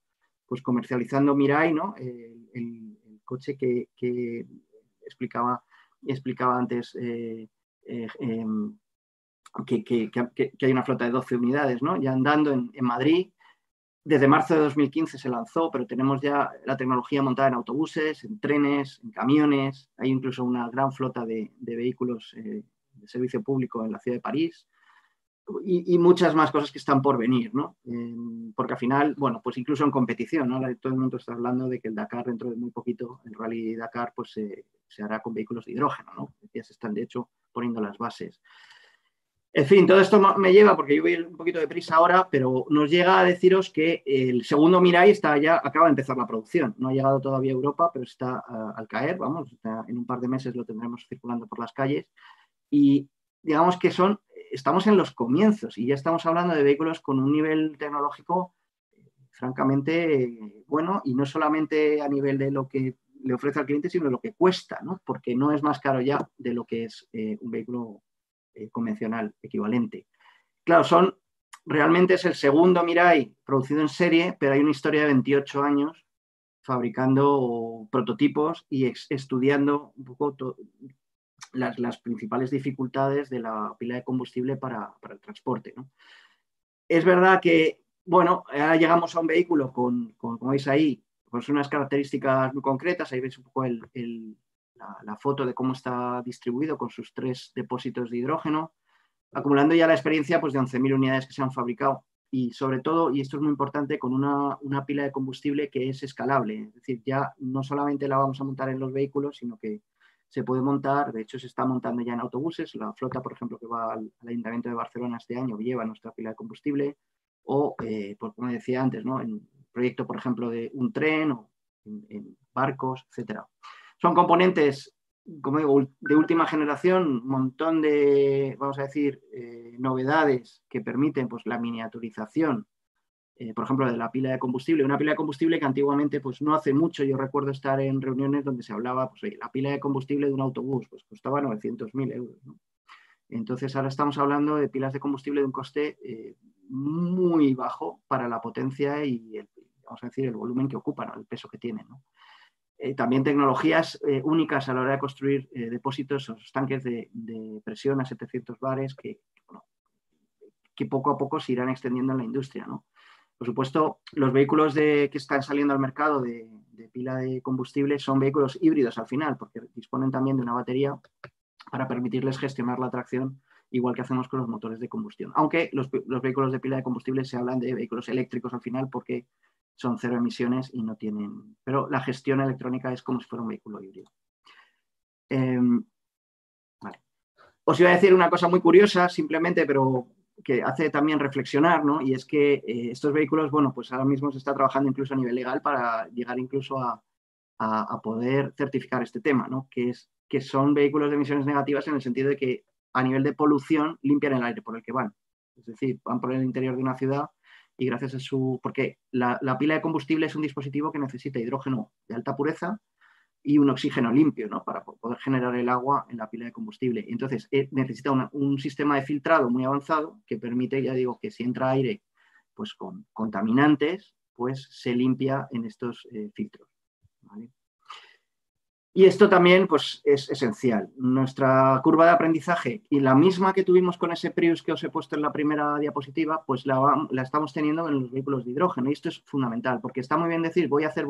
F: pues comercializando Mirai, ¿no? El coche que explicaba antes que hay una flota de 12 unidades, ¿no? Ya andando en Madrid. Desde marzo de 2015 se lanzó, pero tenemos ya la tecnología montada en autobuses, en trenes, en camiones. Hay incluso una gran flota de vehículos de servicio público en la ciudad de París y muchas más cosas que están por venir, ¿no? Porque al final, bueno, pues incluso en competición, ¿no? Todo el mundo está hablando de que el Dakar dentro de muy poquito, el Rally Dakar, pues se hará con vehículos de hidrógeno, ¿no? Ya se están, de hecho, poniendo las bases. En fin, todo esto me lleva, porque yo voy un poquito de prisa ahora, pero nos llega a deciros que el segundo Mirai acaba de empezar la producción. No ha llegado todavía a Europa, pero está al caer, vamos, en un par de meses lo tendremos circulando por las calles. Y digamos que estamos en los comienzos y ya estamos hablando de vehículos con un nivel tecnológico francamente bueno, y no solamente a nivel de lo que le ofrece al cliente, sino de lo que cuesta, ¿no? Porque no es más caro ya de lo que es un vehículo convencional equivalente. Claro, realmente es el segundo Mirai producido en serie, pero hay una historia de 28 años fabricando prototipos y estudiando un poco las principales dificultades de la pila de combustible para el transporte, ¿no? Es verdad que, bueno, ahora llegamos a un vehículo como veis ahí, pues unas características muy concretas. Ahí veis un poco la foto de cómo está distribuido con sus 3 depósitos de hidrógeno, acumulando ya la experiencia pues, de 11.000 unidades que se han fabricado. Y sobre todo, y esto es muy importante, con una pila de combustible que es escalable. Es decir, ya no solamente la vamos a montar en los vehículos, sino que se puede montar, de hecho se está montando ya en autobuses. La flota, por ejemplo, que va al Ayuntamiento de Barcelona este año lleva nuestra pila de combustible, o, pues, como decía antes, ¿no? En proyecto, por ejemplo, de un tren o en barcos, etcétera. Son componentes, como digo, de última generación, un montón de, vamos a decir, novedades que permiten pues, la miniaturización, por ejemplo, de la pila de combustible. Una pila de combustible que antiguamente, pues no hace mucho, yo recuerdo estar en reuniones donde se hablaba, pues oye, la pila de combustible de un autobús, pues costaba 900.000 euros, ¿no? Entonces ahora estamos hablando de pilas de combustible de un coste muy bajo para la potencia y vamos a decir, el volumen que ocupan, ¿no? El peso que tienen, ¿no? También tecnologías únicas a la hora de construir depósitos, esos tanques de presión a 700 bares que poco a poco se irán extendiendo en la industria, ¿no? Por supuesto, los vehículos que están saliendo al mercado de pila de combustible son vehículos híbridos al final, porque disponen también de una batería para permitirles gestionar la tracción, igual que hacemos con los motores de combustión. Aunque los vehículos de pila de combustible se hablan de vehículos eléctricos al final porque son 0 emisiones y no tienen... Pero la gestión electrónica es como si fuera un vehículo híbrido. Vale. Os iba a decir una cosa muy curiosa, simplemente, pero que hace también reflexionar, ¿no? Y es que estos vehículos, bueno, pues ahora mismo se está trabajando incluso a nivel legal para llegar incluso a poder certificar este tema, ¿no? Que son vehículos de emisiones negativas en el sentido de que a nivel de polución limpian el aire por el que van. Es decir, van por el interior de una ciudad y gracias a porque la pila de combustible es un dispositivo que necesita hidrógeno de alta pureza y un oxígeno limpio, ¿no? Para poder generar el agua en la pila de combustible. Entonces, necesita un sistema de filtrado muy avanzado que permite, ya digo, que si entra aire pues, con contaminantes, pues se limpia en estos filtros, ¿vale? Y esto también pues, es esencial. Nuestra curva de aprendizaje, y la misma que tuvimos con ese Prius que os he puesto en la primera diapositiva, pues la estamos teniendo en los vehículos de hidrógeno. Y esto es fundamental, porque está muy bien decir voy a hacer,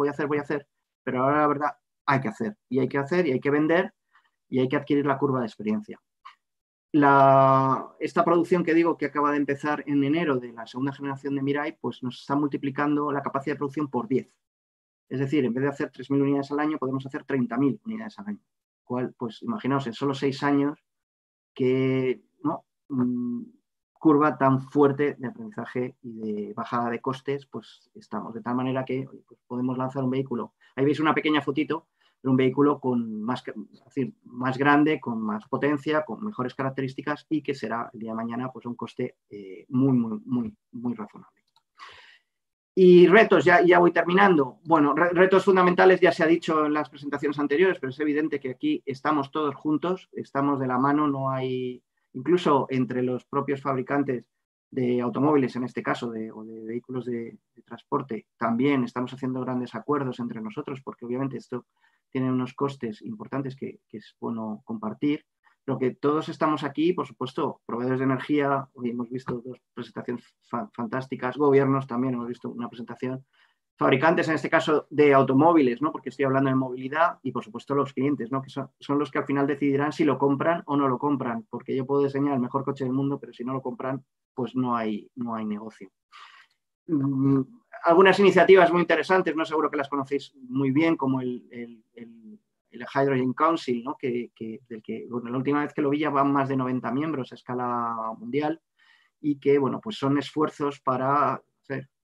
F: pero ahora la verdad hay que hacer, y hay que vender, y hay que adquirir la curva de experiencia. Esta producción que digo que acaba de empezar en enero de la segunda generación de Mirai, pues nos está multiplicando la capacidad de producción por 10. Es decir, en vez de hacer 3.000 unidades al año, podemos hacer 30.000 unidades al año. Cual, pues imaginaos, en solo 6 años, que ¿no? Curva tan fuerte de aprendizaje y de bajada de costes, pues estamos. De tal manera que pues podemos lanzar un vehículo. Ahí veis una pequeña fotito de un vehículo con más grande, con más potencia, con mejores características y que será el día de mañana pues, un coste muy razonable. Y retos, ya voy terminando. Bueno, retos fundamentales ya se ha dicho en las presentaciones anteriores, pero es evidente que aquí estamos todos juntos, estamos de la mano, no hay, incluso entre los propios fabricantes de automóviles, en este caso, o de vehículos de transporte, también estamos haciendo grandes acuerdos entre nosotros, porque obviamente esto tiene unos costes importantes que es bueno compartir. Pero que todos estamos aquí, por supuesto, proveedores de energía, hoy hemos visto 2 presentaciones fantásticas, gobiernos también hemos visto una presentación, fabricantes en este caso de automóviles, ¿no? Porque estoy hablando de movilidad, y por supuesto los clientes, ¿no? Que son los que al final decidirán si lo compran o no lo compran, porque yo puedo diseñar el mejor coche del mundo, pero si no lo compran, pues no hay negocio. Algunas iniciativas muy interesantes, no seguro que las conocéis muy bien, como el Hydrogen Council, ¿no? Bueno, la última vez que lo vi ya van más de 90 miembros a escala mundial y que, bueno, pues son esfuerzos para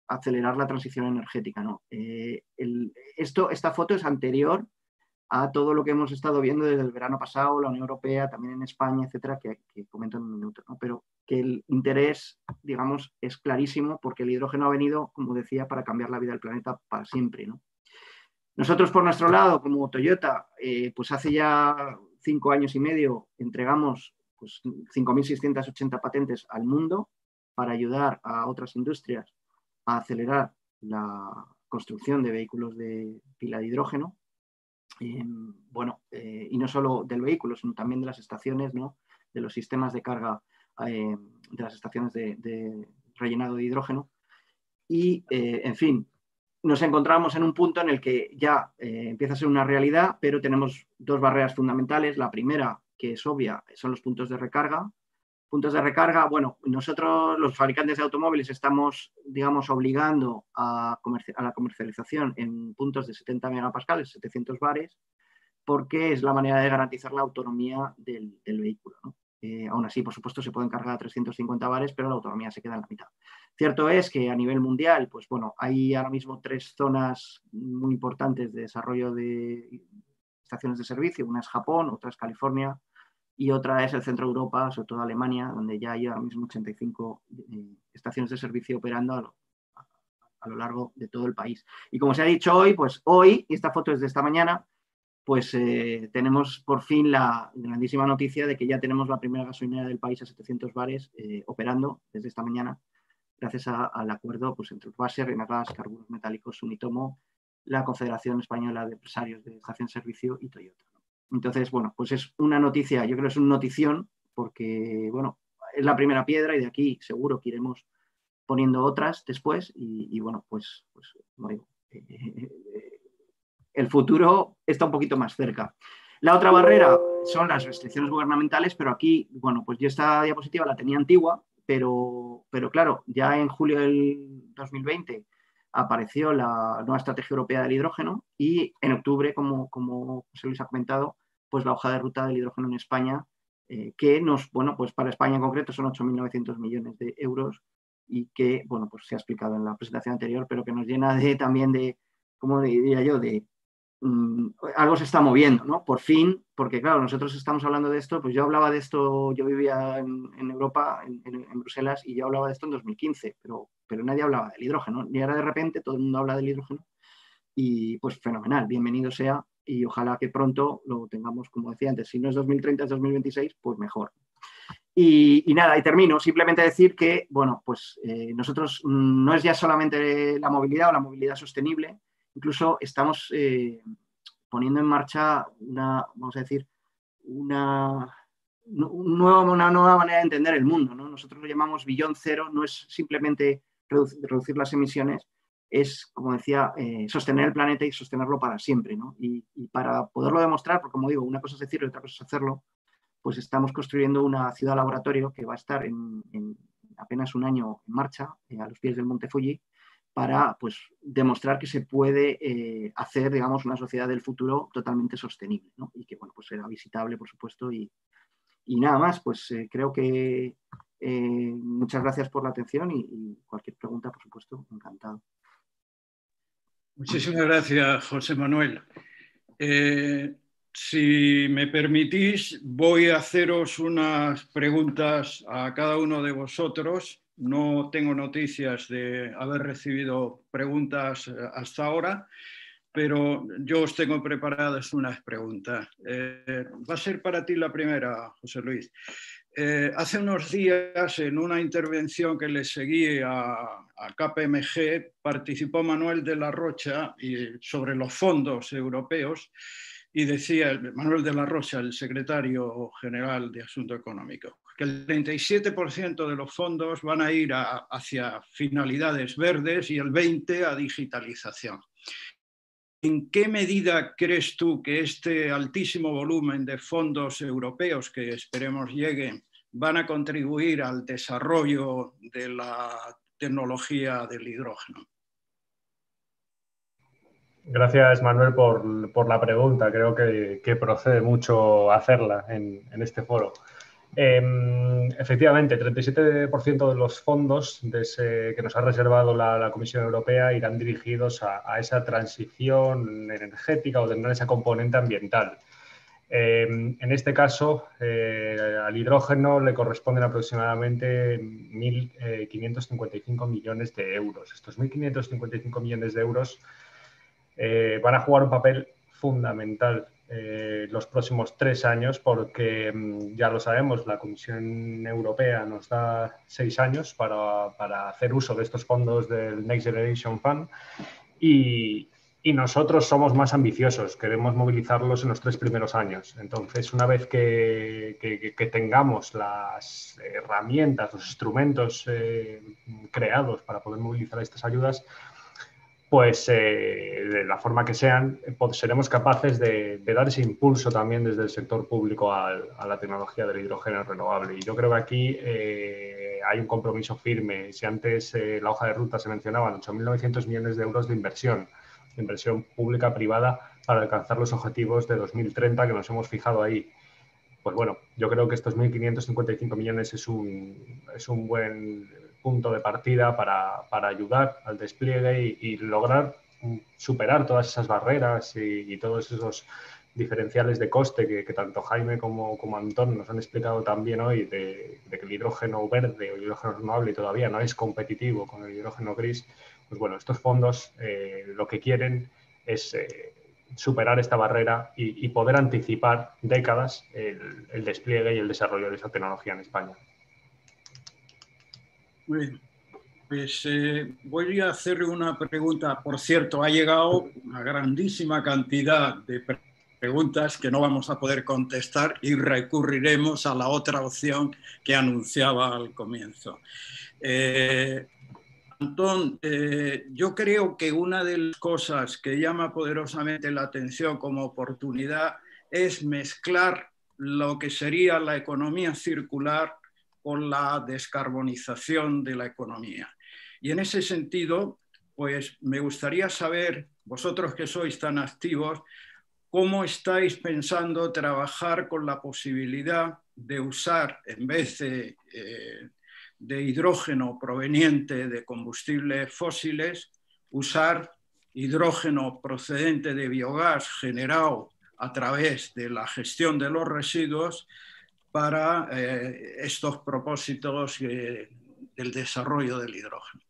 F: acelerar la transición energética, ¿no? Esta foto es anterior a todo lo que hemos estado viendo desde el verano pasado, la Unión Europea, también en España, etcétera, que comento en un minuto, ¿no? Pero que el interés, digamos, es clarísimo porque el hidrógeno ha venido, como decía, para cambiar la vida del planeta para siempre, ¿no? Nosotros, por nuestro lado, como Toyota, pues hace ya 5 años y medio entregamos pues, 5.680 patentes al mundo para ayudar a otras industrias a acelerar la construcción de vehículos de pila de hidrógeno. Y no solo del vehículo, sino también de las estaciones, ¿no? De los sistemas de carga, de las estaciones de rellenado de hidrógeno. Y, en fin, nos encontramos en un punto en el que ya empieza a ser una realidad, pero tenemos 2 barreras fundamentales. La primera, que es obvia, son los puntos de recarga. Puntos de recarga, bueno, nosotros los fabricantes de automóviles estamos, digamos, obligando a la comercialización en puntos de 70 megapascales, 700 bares, porque es la manera de garantizar la autonomía del vehículo, ¿no? Aún así, por supuesto, se pueden cargar a 350 bares, pero la autonomía se queda en la mitad. Cierto es que a nivel mundial, pues bueno, hay ahora mismo 3 zonas muy importantes de desarrollo de estaciones de servicio. Una es Japón, otra es California, y otra es el centro de Europa, sobre todo Alemania, donde ya hay ahora mismo 85 estaciones de servicio operando a lo largo de todo el país. Y como se ha dicho hoy, pues hoy, y esta foto es de esta mañana, pues tenemos por fin la grandísima noticia de que ya tenemos la primera gasolinera del país a 700 bares operando desde esta mañana, gracias al acuerdo pues, entre Urbaser, Renagas, Carburos Metálicos, Sumitomo, la Confederación Española de Empresarios de Estación de Servicio y Toyota. Entonces, bueno, pues es una noticia, yo creo que es una notición, porque, bueno, es la primera piedra y de aquí seguro que iremos poniendo otras después y bueno, pues como digo, el futuro está un poquito más cerca. La otra barrera son las restricciones gubernamentales, pero aquí, bueno, pues yo esta diapositiva la tenía antigua, pero claro, ya en julio del 2020 apareció la nueva estrategia europea del hidrógeno y en octubre, como José Luis ha comentado, pues la hoja de ruta del hidrógeno en España, que bueno, pues para España en concreto son 8.900 millones de euros y que, bueno, pues se ha explicado en la presentación anterior, pero que nos llena también de, ¿cómo diría yo?, de algo se está moviendo, ¿no? Por fin, porque claro, nosotros estamos hablando de esto, pues yo hablaba de esto, yo vivía en Europa, en Bruselas, y yo hablaba de esto en 2015, pero nadie hablaba del hidrógeno, y ahora de repente todo el mundo habla del hidrógeno, y pues fenomenal, bienvenido sea, y ojalá que pronto lo tengamos, como decía antes, si no es 2030, es 2026, pues mejor. Y nada, y termino, simplemente decir que, bueno, pues nosotros no es ya solamente la movilidad o la movilidad sostenible, incluso estamos poniendo en marcha vamos a decir, una nueva manera de entender el mundo, ¿no? Nosotros lo llamamos Beyond Zero, no es simplemente reducir las emisiones, es, como decía, sostener el planeta y sostenerlo para siempre, ¿no? Y para poderlo demostrar, porque como digo, una cosa es decirlo y otra cosa es hacerlo, pues estamos construyendo una ciudad laboratorio que va a estar en apenas un año en marcha, a los pies del Monte Fuji, para pues, demostrar que se puede hacer, digamos, una sociedad del futuro totalmente sostenible, ¿no? Y que, bueno, pues será visitable, por supuesto, y nada más, pues creo que muchas gracias por la atención y cualquier pregunta, por supuesto, encantado.
C: Muchísimas gracias, José Manuel. Si me permitís, voy a haceros unas preguntas a cada uno de vosotros. No tengo noticias de haber recibido preguntas hasta ahora, pero yo os tengo preparadas unas preguntas. Va a ser para ti la primera, José Luis. Hace unos días, en una intervención que le seguí a KPMG, participó Manuel de la Rocha sobre los fondos europeos y decía, Manuel de la Rocha, el secretario general de Asuntos Económicos, que el 37% de los fondos van a ir hacia finalidades verdes y el 20% a digitalización. ¿En qué medida crees tú que este altísimo volumen de fondos europeos que esperemos lleguen van a contribuir al desarrollo de la tecnología del hidrógeno?
A: Gracias, Manuel, por la pregunta. Creo que procede mucho hacerla en este foro. Efectivamente, el 37% de los fondos que nos ha reservado la Comisión Europea irán dirigidos a esa transición energética o tendrán esa componente ambiental. En este caso, al hidrógeno le corresponden aproximadamente 1.555 millones de euros. Estos 1.555 millones de euros van a jugar un papel fundamental los próximos 3 años porque, ya lo sabemos, la Comisión Europea nos da 6 años para hacer uso de estos fondos del Next Generation Fund y nosotros somos más ambiciosos, queremos movilizarlos en los 3 primeros años. Entonces, una vez que tengamos las herramientas, los instrumentos creados para poder movilizar estas ayudas, pues de la forma que sean, pues seremos capaces de dar ese impulso también desde el sector público a la tecnología del hidrógeno renovable. Y yo creo que aquí hay un compromiso firme. Si antes la hoja de ruta se mencionaban 8.900 millones de euros de inversión pública-privada para alcanzar los objetivos de 2030 que nos hemos fijado ahí. Pues bueno, yo creo que estos 1.555 millones es un buen punto de partida para ayudar al despliegue y lograr superar todas esas barreras y todos esos diferenciales de coste que tanto Jaime como Antón nos han explicado también hoy de que el hidrógeno verde o el hidrógeno renovable todavía no es competitivo con el hidrógeno gris. Pues bueno, estos fondos lo que quieren es superar esta barrera y poder anticipar décadas el despliegue y el desarrollo de esa tecnología en España.
C: Muy bien. Pues voy a hacerle una pregunta. Por cierto, ha llegado una grandísima cantidad de preguntas que no vamos a poder contestar y recurriremos a la otra opción que anunciaba al comienzo. Antón, yo creo que una de las cosas que llama poderosamente la atención como oportunidad es mezclar lo que sería la economía circular con la descarbonización de la economía. Y en ese sentido, pues me gustaría saber, vosotros que sois tan activos, ¿cómo estáis pensando trabajar con la posibilidad de usar, en vez de hidrógeno proveniente de combustibles fósiles, usar hidrógeno procedente de biogás generado a través de la gestión de los residuos para estos propósitos del desarrollo del hidrógeno?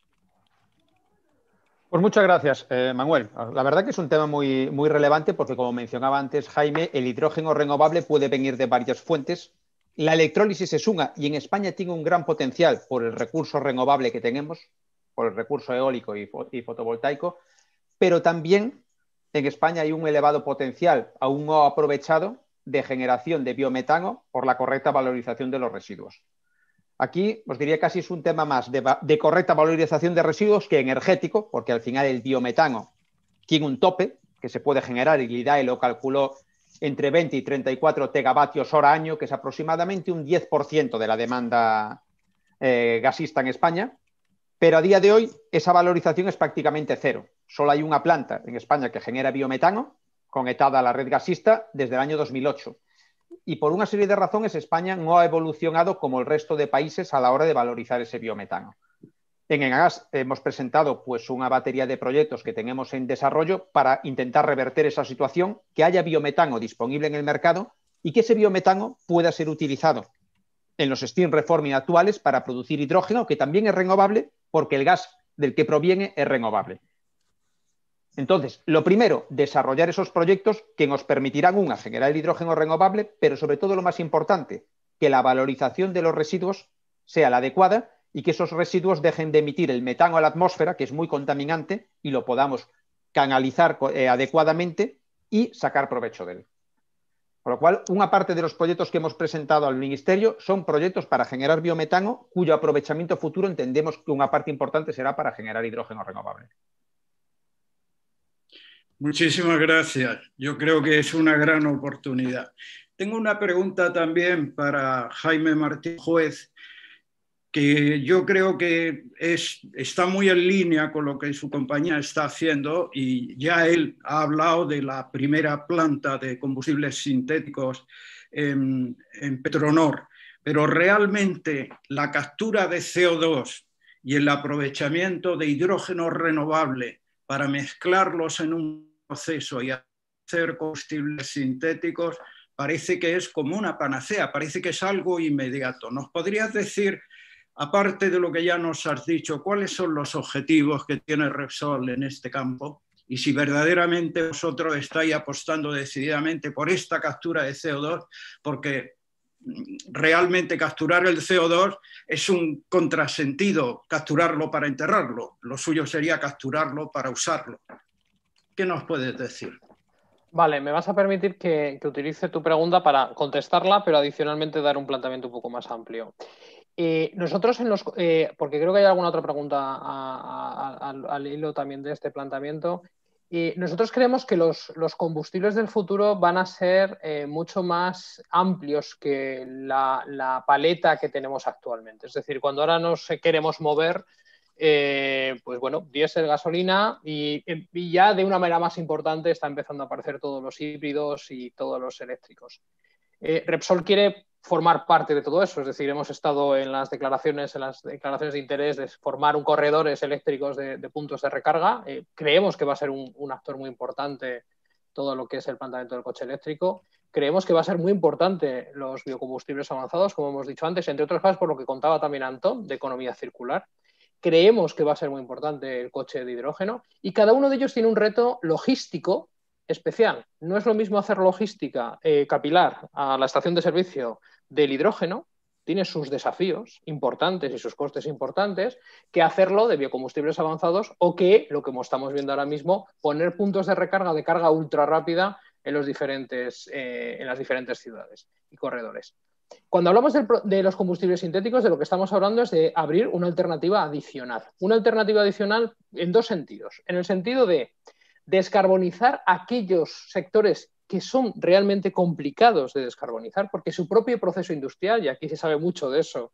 D: Pues muchas gracias, Manuel. La verdad que es un tema muy, muy relevante porque, como mencionaba antes Jaime, el hidrógeno renovable puede venir de varias fuentes. La electrólisis es una, y en España tiene un gran potencial por el recurso renovable que tenemos, por el recurso eólico y fotovoltaico, pero también en España hay un elevado potencial aún no aprovechado de generación de biometano por la correcta valorización de los residuos. Aquí os diría casi es un tema más de correcta valorización de residuos que energético, porque al final el biometano tiene un tope que se puede generar y el IDAE lo calculó entre 20 y 34 tegavatios hora año, que es aproximadamente un 10% de la demanda gasista en España, pero a día de hoy esa valorización es prácticamente cero. Solo hay una planta en España que genera biometano, conectada a la red gasista desde el año 2008. Y por una serie de razones España no ha evolucionado como el resto de países a la hora de valorizar ese biometano. En Enagás hemos presentado pues, una batería de proyectos que tenemos en desarrollo para intentar reverter esa situación, que haya biometano disponible en el mercado y que ese biometano pueda ser utilizado en los steam reforming actuales para producir hidrógeno, que también es renovable porque el gas del que proviene es renovable. Entonces, lo primero, desarrollar esos proyectos que nos permitirán, generar el hidrógeno renovable, pero sobre todo lo más importante, que la valorización de los residuos sea la adecuada y que esos residuos dejen de emitir el metano a la atmósfera, que es muy contaminante, y lo podamos canalizar adecuadamente y sacar provecho de él. Por lo cual, una parte de los proyectos que hemos presentado al Ministerio son proyectos para generar biometano, cuyo aprovechamiento futuro entendemos que una parte importante será para generar hidrógeno renovable.
C: Muchísimas gracias. Yo creo que es una gran oportunidad. Tengo una pregunta también para Jaime Martín Juez, que yo creo que está muy en línea con lo que su compañía está haciendo, y ya él ha hablado de la primera planta de combustibles sintéticos en Petronor. pero realmente la captura de CO2 y el aprovechamiento de hidrógeno renovable para mezclarlos en un proceso y hacer combustibles sintéticos parece que es como una panacea, parece que es algo inmediato. ¿Nos podrías decir, aparte de lo que ya nos has dicho, cuáles son los objetivos que tiene Repsol en este campo? Y si verdaderamente vosotros estáis apostando decididamente por esta captura de CO2, porque realmente capturar el CO2 es un contrasentido, capturarlo para enterrarlo. Lo suyo sería capturarlo para usarlo. ¿Qué nos puedes decir?
E: Vale, me vas a permitir que utilice tu pregunta para contestarla, pero adicionalmente dar un planteamiento un poco más amplio. Nosotros porque creo que hay alguna otra pregunta al hilo también de este planteamiento. Nosotros creemos que los combustibles del futuro van a ser mucho más amplios que la paleta que tenemos actualmente. Es decir, cuando ahora nos queremos mover, pues bueno, diésel, gasolina y ya de una manera más importante está empezando a aparecer todos los híbridos y todos los eléctricos. Repsol quiere formar parte de todo eso, es decir, hemos estado en las declaraciones de interés de formar un corredores eléctricos de puntos de recarga. Creemos que va a ser un actor muy importante todo lo que es el planteamiento del coche eléctrico. Creemos que va a ser muy importante los biocombustibles avanzados, como hemos dicho antes, entre otras cosas por lo que contaba también Antón, de economía circular. Creemos que va a ser muy importante el coche de hidrógeno y cada uno de ellos tiene un reto logístico especial. No es lo mismo hacer logística capilar a la estación de servicio del hidrógeno, tiene sus desafíos importantes y sus costes importantes, que hacerlo de biocombustibles avanzados o que, lo que estamos viendo ahora mismo, poner puntos de recarga de carga ultra rápida en las diferentes ciudades y corredores. Cuando hablamos de los combustibles sintéticos, de lo que estamos hablando es de abrir una alternativa adicional. Una alternativa adicional en dos sentidos. En el sentido de descarbonizar aquellos sectores que son realmente complicados de descarbonizar, porque su propio proceso industrial, y aquí se sabe mucho de eso,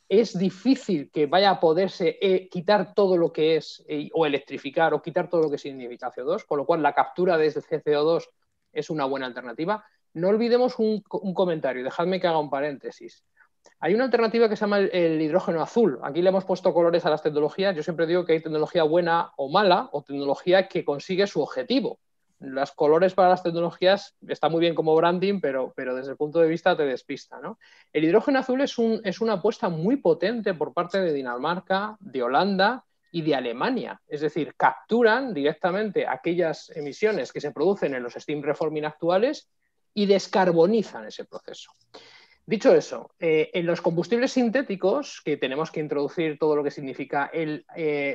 E: es difícil que vaya a poderse quitar todo lo que es, o electrificar, o quitar todo lo que significa CO2, con lo cual la captura de ese CO2 es una buena alternativa. No olvidemos un comentario, dejadme que haga un paréntesis. Hay una alternativa que se llama el hidrógeno azul. Aquí le hemos puesto colores a las tecnologías. Yo siempre digo que hay tecnología buena o mala, o tecnología que consigue su objetivo. Los colores para las tecnologías está muy bien como branding, pero desde el punto de vista te despista, ¿no? El hidrógeno azul es una apuesta muy potente por parte de Dinamarca, de Holanda y de Alemania. Es decir, capturan directamente aquellas emisiones que se producen en los steam reforming actuales y descarbonizan ese proceso. Dicho eso, en los combustibles sintéticos, que tenemos que introducir todo lo que significa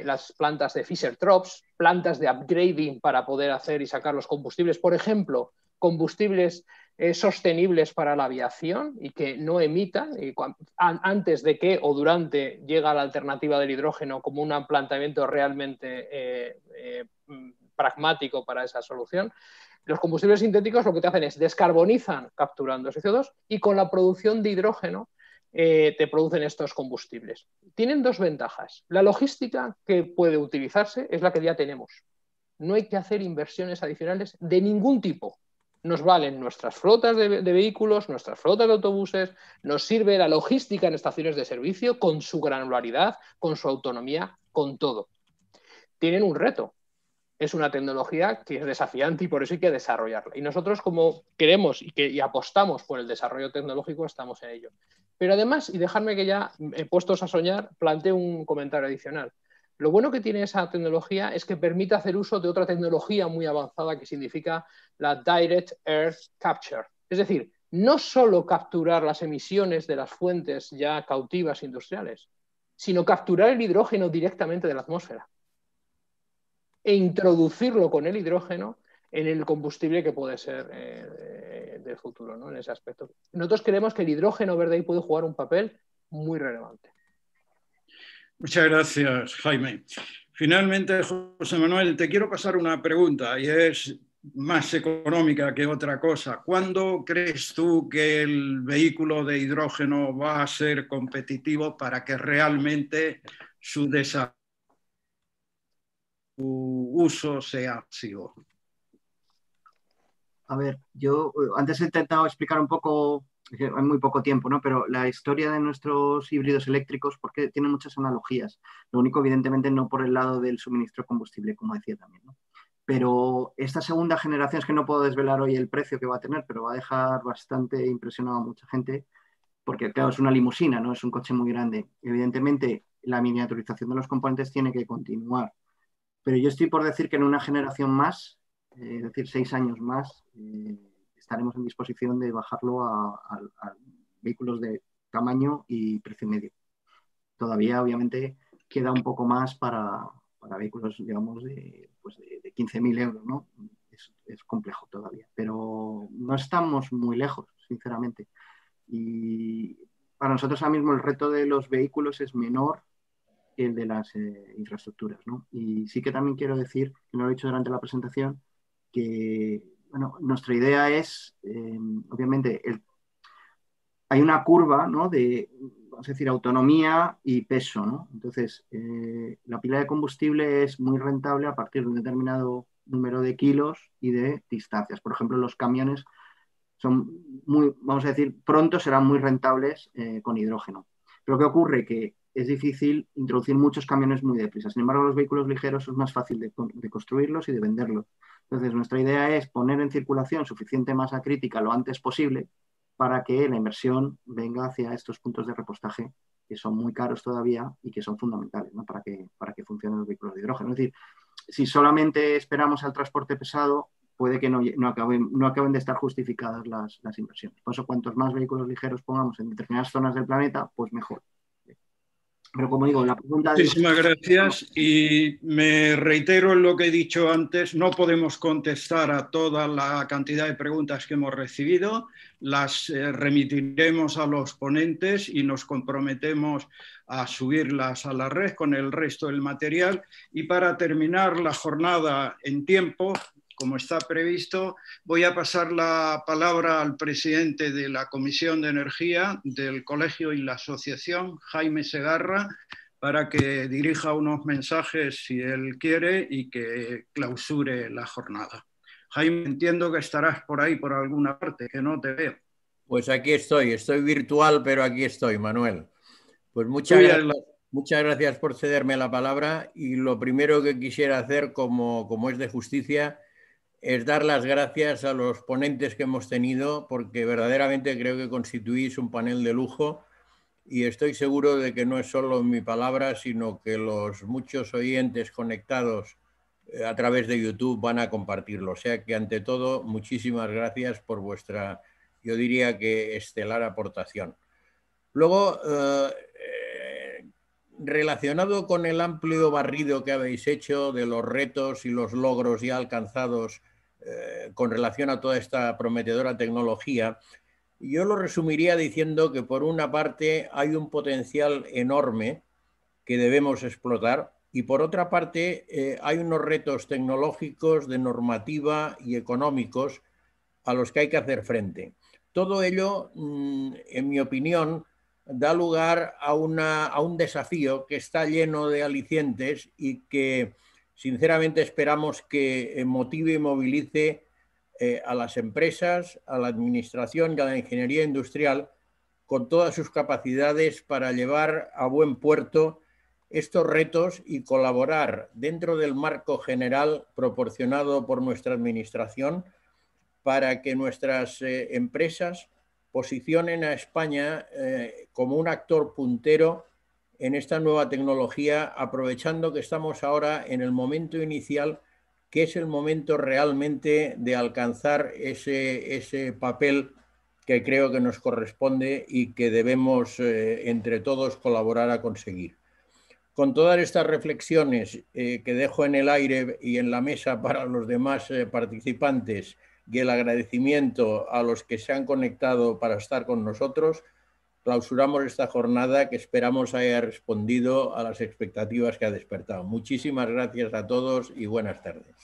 E: las plantas de Fischer-Tropsch, plantas de upgrading para poder hacer y sacar los combustibles, por ejemplo, combustibles sostenibles para la aviación y que no emitan antes de que o durante llega la alternativa del hidrógeno como un planteamiento realmente pragmático para esa solución. Los combustibles sintéticos lo que te hacen es descarbonizan capturando ese CO2 y con la producción de hidrógeno te producen estos combustibles. Tienen dos ventajas. La logística que puede utilizarse es la que ya tenemos. No hay que hacer inversiones adicionales de ningún tipo. Nos valen nuestras flotas de vehículos, nuestras flotas de autobuses, nos sirve la logística en estaciones de servicio con su granularidad, con su autonomía, con todo. Tienen un reto. Es una tecnología que es desafiante y por eso hay que desarrollarla. Y nosotros, como queremos y apostamos por el desarrollo tecnológico, estamos en ello. Pero además, y dejadme que ya, puestos a soñar, planteo un comentario adicional. Lo bueno que tiene esa tecnología es que permite hacer uso de otra tecnología muy avanzada que significa la Direct Air Capture. Es decir, no solo capturar las emisiones de las fuentes ya cautivas industriales, sino capturar el hidrógeno directamente de la atmósfera e introducirlo con el hidrógeno en el combustible que puede ser del futuro, ¿no? En ese aspecto. Nosotros creemos que el hidrógeno verde ahí puede jugar un papel muy relevante.
C: Muchas gracias, Jaime. Finalmente, José Manuel, te quiero pasar una pregunta y es más económica que otra cosa. ¿Cuándo crees tú que el vehículo de hidrógeno va a ser competitivo para que realmente su uso sea masivo?
F: A ver, yo antes he intentado explicar un poco hay muy poco tiempo, ¿no? Pero la historia de nuestros híbridos eléctricos, porque tiene muchas analogías. Lo único, evidentemente, no por el lado del suministro de combustible, como decía también, ¿no? Pero esta segunda generación, es que no puedo desvelar hoy el precio que va a tener, pero va a dejar bastante impresionado a mucha gente, porque claro, es una limusina, ¿no? Es un coche muy grande. Evidentemente, la miniaturización de los componentes tiene que continuar. Pero yo estoy por decir que en una generación más, es decir, 6 años más, estaremos en disposición de bajarlo a vehículos de tamaño y precio medio. Todavía, obviamente, queda un poco más para vehículos, digamos, de 15.000 euros, ¿no? Es complejo todavía, pero no estamos muy lejos, sinceramente. Y para nosotros ahora mismo el reto de los vehículos es menor que el de las infraestructuras, ¿no? Y sí que también quiero decir, que lo he dicho durante la presentación, que bueno, nuestra idea es, obviamente, hay una curva, ¿no? De, vamos a decir, autonomía y peso, ¿no? Entonces, la pila de combustible es muy rentable a partir de un determinado número de kilos y de distancias. Por ejemplo, los camiones son muy, vamos a decir, pronto serán muy rentables con hidrógeno. Pero ¿qué ocurre? Que es difícil introducir muchos camiones muy deprisa. Sin embargo, los vehículos ligeros es más fácil de construirlos y de venderlos. Entonces, nuestra idea es poner en circulación suficiente masa crítica lo antes posible para que la inversión venga hacia estos puntos de repostaje que son muy caros todavía y que son fundamentales, ¿no? para que funcionen los vehículos de hidrógeno. Es decir, si solamente esperamos al transporte pesado, puede que no acaben de estar justificadas las inversiones. Por eso, cuantos más vehículos ligeros pongamos en determinadas zonas del planeta, pues mejor. Pero como digo, la pregunta...
C: Muchísimas gracias y me reitero en lo que he dicho antes, no podemos contestar a toda la cantidad de preguntas que hemos recibido, las remitiremos a los ponentes y nos comprometemos a subirlas a la red con el resto del material. Y para terminar la jornada en tiempo, como está previsto, voy a pasar la palabra al presidente de la Comisión de Energía del Colegio y la Asociación, Jaime Segarra, para que dirija unos mensajes, si él quiere, y que clausure la jornada. Jaime, entiendo que estarás por ahí, por alguna parte, que no te veo.
H: Pues aquí estoy virtual, pero aquí estoy, Manuel. Pues muchas gracias por cederme la palabra, y lo primero que quisiera hacer, como es de justicia, es dar las gracias a los ponentes que hemos tenido, porque verdaderamente creo que constituís un panel de lujo, y estoy seguro de que no es solo mi palabra, sino que los muchos oyentes conectados a través de YouTube van a compartirlo. O sea que, ante todo, muchísimas gracias por vuestra, yo diría que, estelar aportación. Luego, relacionado con el amplio barrido que habéis hecho de los retos y los logros ya alcanzados con relación a toda esta prometedora tecnología, yo lo resumiría diciendo que, por una parte, hay un potencial enorme que debemos explotar, y por otra parte hay unos retos tecnológicos, de normativa y económicos a los que hay que hacer frente. Todo ello, en mi opinión, da lugar a un desafío que está lleno de alicientes y que, sinceramente, esperamos que motive y movilice a las empresas, a la administración y a la ingeniería industrial, con todas sus capacidades, para llevar a buen puerto estos retos y colaborar dentro del marco general proporcionado por nuestra administración, para que nuestras empresas posicionen a España como un actor puntero en esta nueva tecnología, aprovechando que estamos ahora en el momento inicial, que es el momento realmente de alcanzar ese papel que creo que nos corresponde y que debemos entre todos colaborar a conseguir. Con todas estas reflexiones que dejo en el aire y en la mesa para los demás participantes, y el agradecimiento a los que se han conectado para estar con nosotros, clausuramos esta jornada, que esperamos haya respondido a las expectativas que ha despertado. Muchísimas gracias a todos y buenas tardes.